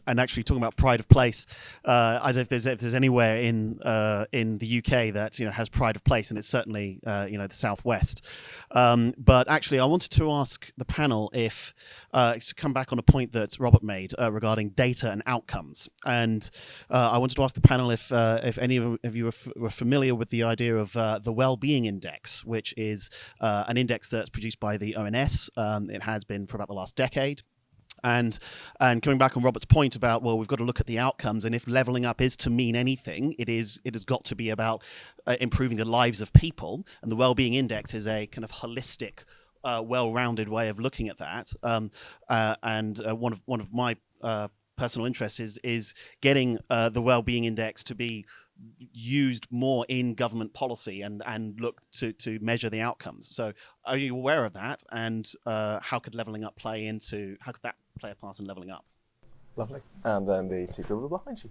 actually talking about pride of place. I don't know if there's anywhere in the UK that has pride of place, and it's certainly the Southwest. But actually, I wanted to ask the panel if to come back on a point that Robert made regarding data and outcomes, and I wanted to ask the panel if any of you were familiar with the idea of the Wellbeing Index, which is an index that's produced by the ONS. It has been for about the last decade. And coming back on Robert's point about, well, we've got to look at the outcomes, and if levelling up is to mean anything, it has got to be about improving the lives of people. And the Wellbeing Index is a kind of holistic, well-rounded way of looking at that. One of my personal interests is getting the Wellbeing Index to be used more in government policy and look to measure the outcomes. So are you aware of that, and how could that play a part in levelling up? Lovely. And then the two people behind you.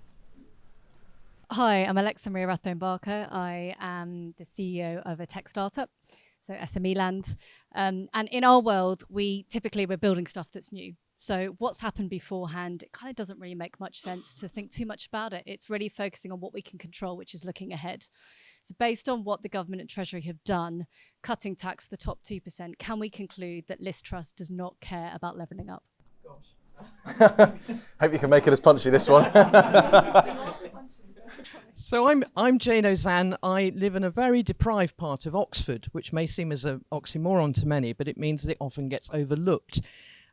Hi, I'm Alexa Maria Rathbone-Barker. I am the CEO of a tech startup, so SME Land. And in our world, we're building stuff that's new. So what's happened beforehand, it kind of doesn't really make much sense to think too much about it. It's really focusing on what we can control, which is looking ahead. So based on what the government and Treasury have done, cutting tax for the top 2%, can we conclude that Liz Truss does not care about levelling up? Hope you can make it as punchy, this one. So I'm Jane Ozanne. I live in a very deprived part of Oxford, which may seem as an oxymoron to many, but it means that it often gets overlooked.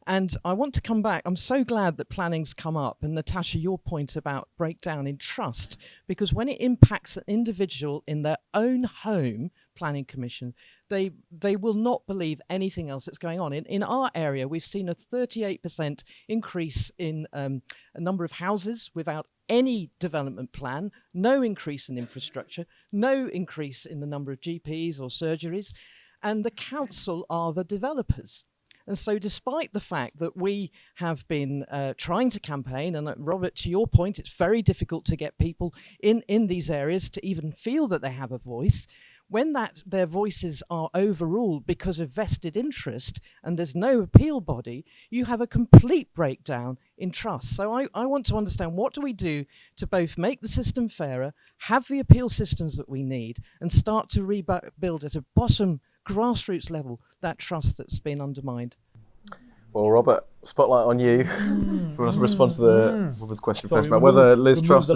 And I want to come back. I'm so glad that planning's come up. And Natasha, your point about breakdown in trust, because when it impacts an individual in their own home, planning commission, they will not believe anything else that's going on. In our area, we've seen a 38% increase in a number of houses without any development plan, no increase in infrastructure, no increase in the number of GPs or surgeries, and the council are the developers. And so despite the fact that we have been trying to campaign, and Robert, to your point, it's very difficult to get people in these areas to even feel that they have a voice, when their voices are overruled because of vested interest and there's no appeal body, you have a complete breakdown in trust. So I want to understand, what do we do to both make the system fairer, have the appeal systems that we need, and start to rebuild at a bottom grassroots level that trust that's been undermined? Well, Robert, spotlight on you. You want to respond to the woman's question first about whether Liz Truss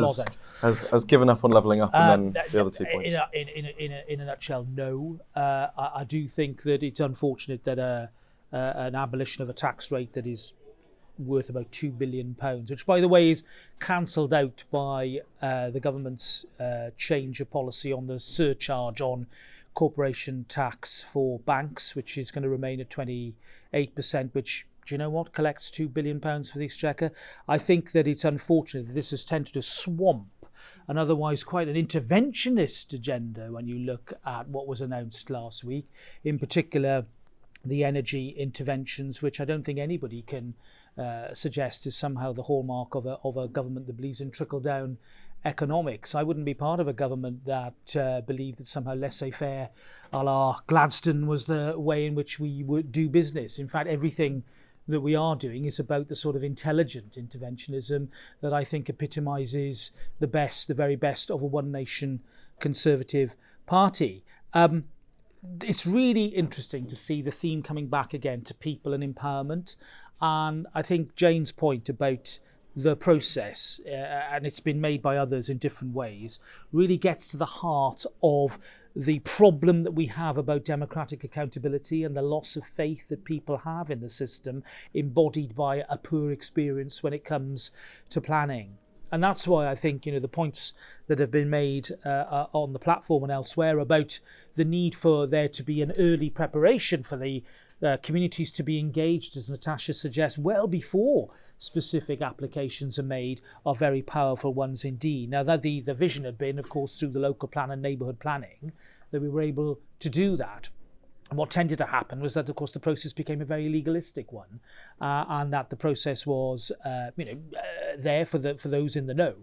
has given up on levelling up, and then the other 2 points. In a nutshell, no. I do think that it's unfortunate that an abolition of a tax rate that is worth about £2 billion, which, by the way, is cancelled out by the government's change of policy on the surcharge on corporation tax for banks, which is going to remain at 28%, which, do you know what, collects £2 billion for the Exchequer. I think that it's unfortunate that this has tended to swamp an otherwise quite an interventionist agenda when you look at what was announced last week, in particular the energy interventions, which I don't think anybody can suggest is somehow the hallmark of a government that believes in trickle-down economics. I wouldn't be part of a government that believed that somehow laissez-faire a la Gladstone was the way in which we would do business. In fact, everything that we are doing is about the sort of intelligent interventionism that I think epitomises the very best of a one-nation Conservative Party. It's really interesting to see the theme coming back again to people and empowerment. And I think Jane's point about the process, and it's been made by others in different ways, really gets to the heart of the problem that we have about democratic accountability and the loss of faith that people have in the system, embodied by a poor experience when it comes to planning. And that's why I think, the points that have been made on the platform and elsewhere about the need for there to be an early preparation for the communities to be engaged, as Natasha suggests, well before specific applications are made, are very powerful ones indeed. Now, that the vision had been, of course, through the local plan and neighbourhood planning, that we were able to do that. And what tended to happen was that, of course, the process became a very legalistic one, and that the process was, there for those in the know,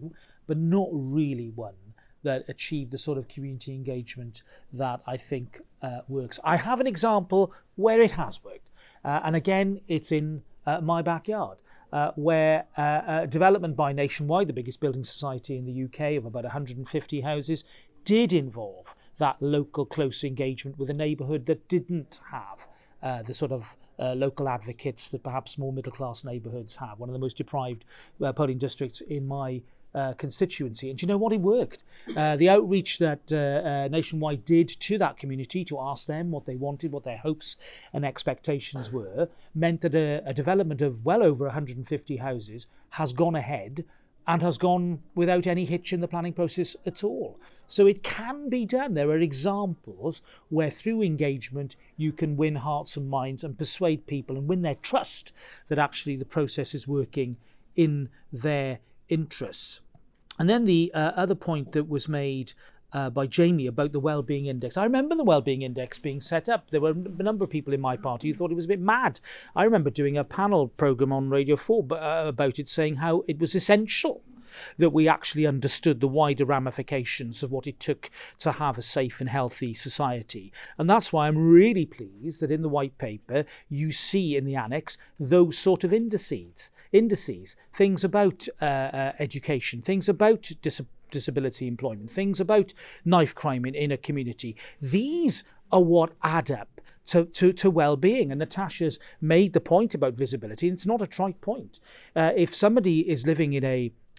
but not really one that achieved the sort of community engagement that I think works. I have an example where it has worked, And again, it's in my backyard. Where development by Nationwide, the biggest building society in the UK of about 150 houses, did involve that local close engagement with a neighbourhood that didn't have the sort of local advocates that perhaps more middle class neighbourhoods have. One of the most deprived polling districts in my constituency. And do you know what? It worked. The outreach that Nationwide did to that community to ask them what they wanted, what their hopes and expectations were, meant that a development of well over 150 houses has gone ahead and has gone without any hitch in the planning process at all. So it can be done. There are examples where through engagement you can win hearts and minds and persuade people and win their trust that actually the process is working in their interests. And then the other point that was made by Jamie about the Wellbeing Index. I remember the Wellbeing Index being set up. There were a number of people in my party who thought it was a bit mad. I remember doing a panel programme on Radio 4 about it, saying how it was essential that we actually understood the wider ramifications of what it took to have a safe and healthy society. And that's why I'm really pleased that in the white paper you see in the annex those sort of indices, things about education, things about disability employment, things about knife crime in a community. These are what add up to well-being. And Natasha's made the point about visibility, and it's not a trite point. If somebody is living in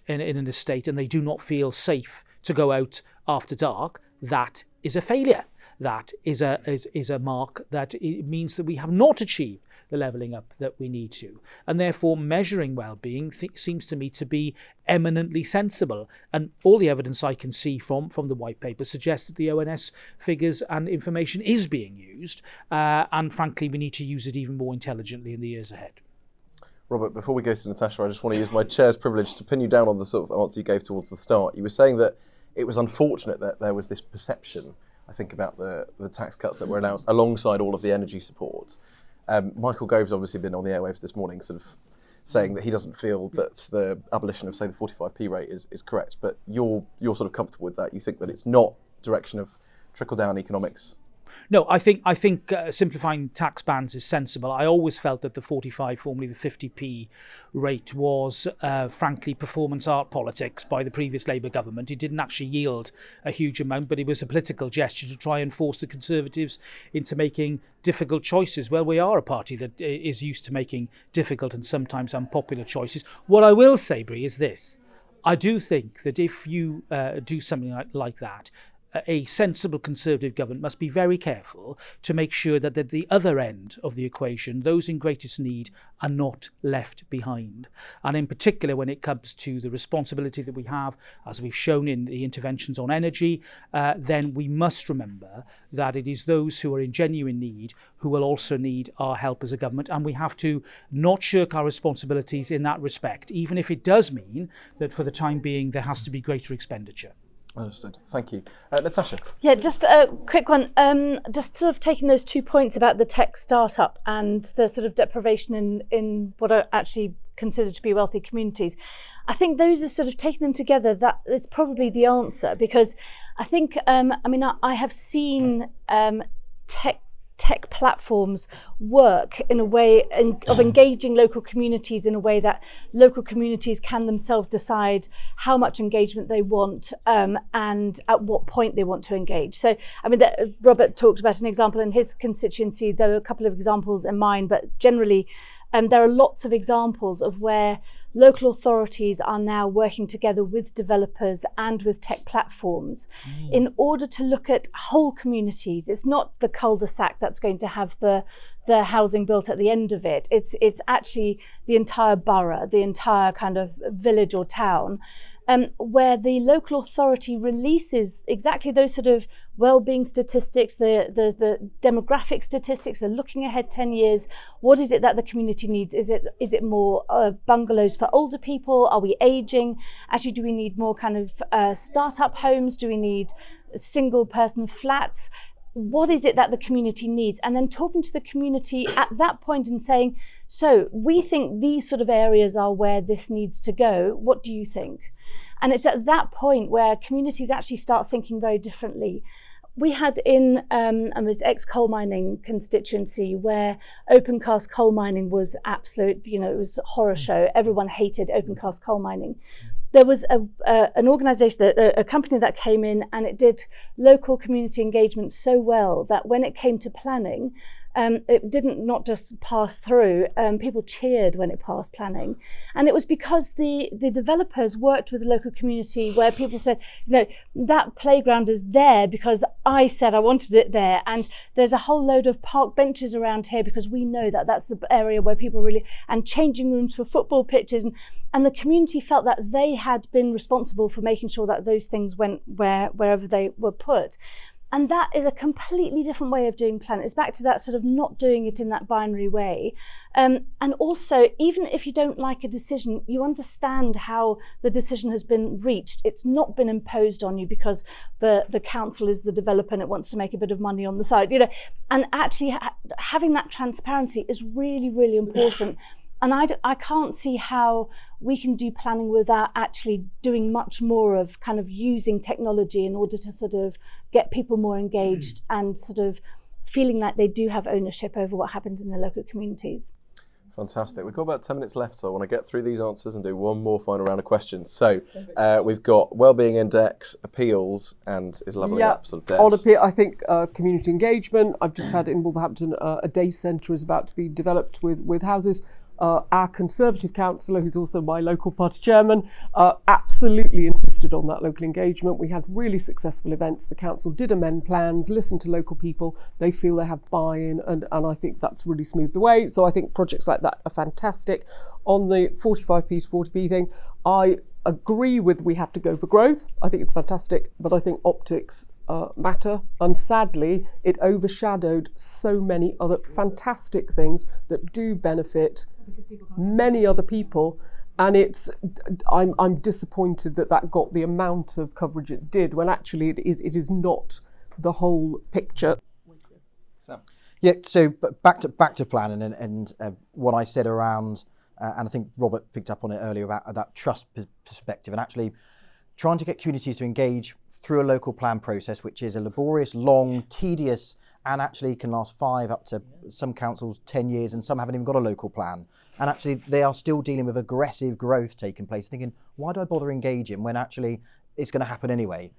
an estate and they do not feel safe to go out after dark, that is a failure. That is a mark that it means that we have not achieved the levelling up that we need to. And therefore measuring well-being seems to me to be eminently sensible. And all the evidence I can see from the white paper suggests that the ONS figures and information is being used. And frankly, we need to use it even more intelligently in the years ahead. Robert, before we go to Natasha, I just want to use my chair's privilege to pin you down on the sort of answer you gave towards the start. You were saying that it was unfortunate that there was this perception, I think, about the tax cuts that were announced alongside all of the energy support. Michael Gove's obviously been on the airwaves this morning sort of saying that he doesn't feel that the abolition of, say, the 45p rate is correct, but you're sort of comfortable with that. You think that it's not direction of trickle-down economics? No, I think simplifying tax bands is sensible. I always felt that the 45, formerly the 50p rate, was frankly performance art politics by the previous Labour government. It didn't actually yield a huge amount, but it was a political gesture to try and force the Conservatives into making difficult choices. Well, we are a party that is used to making difficult and sometimes unpopular choices. What I will say, Brie, is this. I do think that if you do something like that, a sensible Conservative government must be very careful to make sure that at the other end of the equation, those in greatest need are not left behind. And in particular, when it comes to the responsibility that we have, as we've shown in the interventions on energy, then we must remember that it is those who are in genuine need who will also need our help as a government. And we have to not shirk our responsibilities in that respect, even if it does mean that for the time being there has to be greater expenditure. Understood. Thank you. Natasha? Yeah, just a quick one. Just sort of taking those 2 points about the tech startup and the sort of deprivation in what are actually considered to be wealthy communities. I think those are sort of taking them together, that it's probably the answer, because I think, I have seen tech platforms work in a way of engaging local communities in a way that local communities can themselves decide how much engagement they want and at what point they want to engage. So, Robert talked about an example in his constituency. There were a couple of examples in mine, but generally there are lots of examples of where local authorities are now working together with developers and with tech platforms in order to look at whole communities. It's not the cul-de-sac that's going to have the housing built at the end of it. It's actually the entire borough, the entire kind of village or town, where the local authority releases exactly those sort of well-being statistics, the demographic statistics. They're looking ahead 10 years. What is it that the community needs? Is it more bungalows for older people? Are we aging? Actually, do we need more kind of start-up homes? Do we need single-person flats? What is it that the community needs? And then talking to the community at that point and saying, so we think these sort of areas are where this needs to go. What do you think? And it's at that point where communities actually start thinking very differently. we had in this ex-coal mining constituency where open cast coal mining was absolute, it was a horror show. Everyone hated open cast coal mining. There was an organisation, a company that came in, and it did local community engagement so well that when it came to planning, it didn't not just pass through, people cheered when it passed planning. And it was because the developers worked with the local community where people said, that playground is there because I said I wanted it there. And there's a whole load of park benches around here because we know that that's the area where people really, and changing rooms for football pitches. And the community felt that they had been responsible for making sure that those things went wherever they were put. And that is a completely different way of doing planning. It's back to that sort of not doing it in that binary way. And also, even if you don't like a decision, you understand how the decision has been reached. It's not been imposed on you because the council is the developer and it wants to make a bit of money on the side. And actually having that transparency is really, really important. And I can't see how we can do planning without actually doing much more of kind of using technology in order to sort of get people more engaged and sort of feeling like they do have ownership over what happens in their local communities. Fantastic. We've got about 10 minutes left, so I want to get through these answers and do one more final round of questions. So we've got Wellbeing Index, appeals, and is Levelling Up sort of debts? On appeal, I think community engagement. I've just had in Wolverhampton a day centre is about to be developed with houses. Our Conservative councillor, who's also my local party chairman, absolutely insisted on that local engagement. We had really successful events. The council did amend plans, listened to local people. They feel they have buy-in, and I think that's really smoothed the way. So I think projects like that are fantastic. On the 45p to 40p thing, I agree with we have to go for growth. I think it's fantastic, but I think optics matter, and sadly it overshadowed so many other fantastic things that do benefit many other people, and I'm disappointed that got the amount of coverage it did when actually it is not the whole picture. Sam. Yeah, so back to planning and what I said around, and I think Robert picked up on it earlier about that trust perspective, and actually trying to get communities to engage through a local plan process, which is a laborious, long, tedious, and actually can last 5 up to some councils 10 years, and some haven't even got a local plan. And actually they are still dealing with aggressive growth taking place, thinking, why do I bother engaging when actually it's going to happen anyway?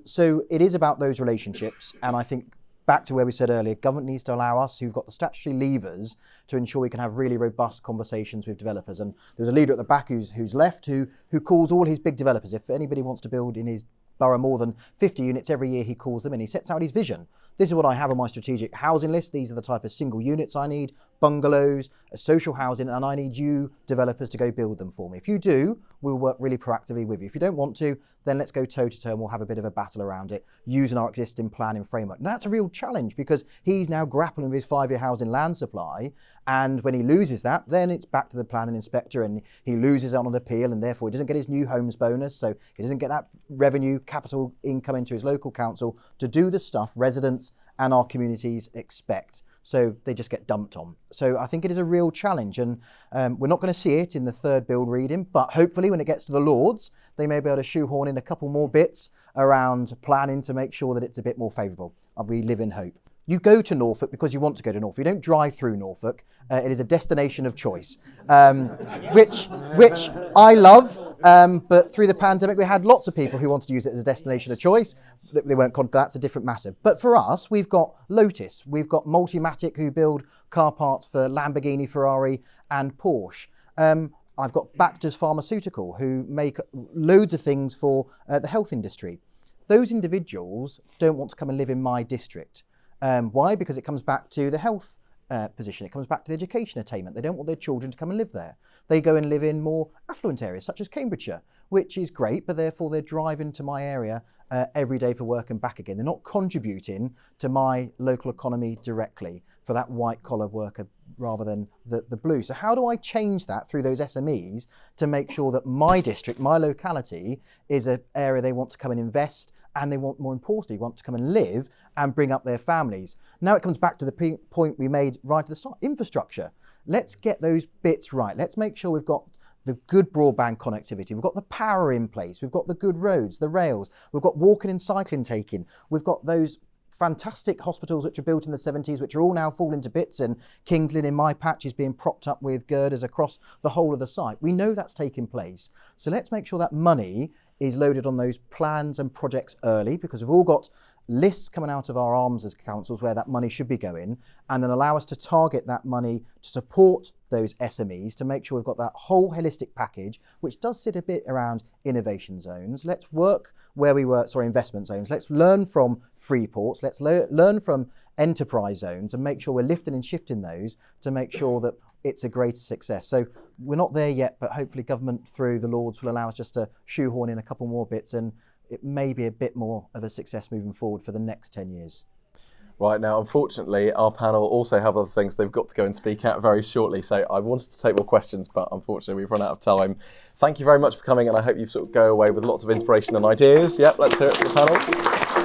So it is about those relationships, and I think back to where we said earlier, government needs to allow us who've got the statutory levers to ensure we can have really robust conversations with developers. And there's a leader at the back who's left who calls all his big developers. If anybody wants to build in his borough more than 50 units every year, he calls them and he sets out his vision. This is what I have on my strategic housing list. These are the type of single units I need, bungalows, social housing, and I need you developers to go build them for me. If you do, we'll work really proactively with you. If you don't want to, then let's go toe to toe and we'll have a bit of a battle around it using our existing planning framework. And that's a real challenge because he's now grappling with his 5-year housing land supply, and when he loses that, then it's back to the planning inspector and he loses on an appeal, and therefore he doesn't get his new homes bonus, so he doesn't get that revenue, capital income into his local council to do the stuff residents and our communities expect. So they just get dumped on. So I think it is a real challenge, and we're not going to see it in the third bill reading, but hopefully when it gets to the Lords, they may be able to shoehorn in a couple more bits around planning to make sure that it's a bit more favourable. We live in hope. You go to Norfolk because you want to go to Norfolk. You don't drive through Norfolk. It is a destination of choice, which I love. But through the pandemic, we had lots of people who wanted to use it as a destination of choice. They weren't. That's a different matter. But for us, we've got Lotus, we've got Multimatic, who build car parts for Lamborghini, Ferrari, and Porsche. I've got Baxter's Pharmaceutical, who make loads of things for the health industry. Those individuals don't want to come and live in my district. Why? Because it comes back to the health position. It comes back to the education attainment. They don't want their children to come and live there. They go and live in more affluent areas, such as Cambridgeshire, which is great, but therefore they're driving to my area every day for work and back again. They're not contributing to my local economy directly for that white collar worker rather than the blue. So how do I change that through those SMEs to make sure that my district, my locality, is an area they want to come and invest, and they want, more importantly, want to come and live and bring up their families. Now it comes back to the point we made right at the start, infrastructure. Let's get those bits right. Let's make sure we've got the good broadband connectivity, we've got the power in place, we've got the good roads, the rails, we've got walking and cycling taking, we've got those fantastic hospitals which were built in the 70s, which are all now falling to bits, and Kings Lynn in my patch is being propped up with girders across the whole of the site. We know that's taking place. So let's make sure that money is loaded on those plans and projects early, because we've all got lists coming out of our arms as councils where that money should be going, and then allow us to target that money to support those SMEs to make sure we've got that whole holistic package, which does sit a bit around innovation zones. Let's work where we were, investment zones. Let's learn from free ports. Let's learn from enterprise zones and make sure we're lifting and shifting those to make sure that it's a greater success. So we're not there yet, but hopefully government through the Lords will allow us just to shoehorn in a couple more bits, and it may be a bit more of a success moving forward for the next 10 years. Right, now, unfortunately, our panel also have other things they've got to go and speak out very shortly. So I wanted to take more questions, but unfortunately, we've run out of time. Thank you very much for coming, and I hope you sort of go away with lots of inspiration and ideas. Yep, let's hear it from the panel.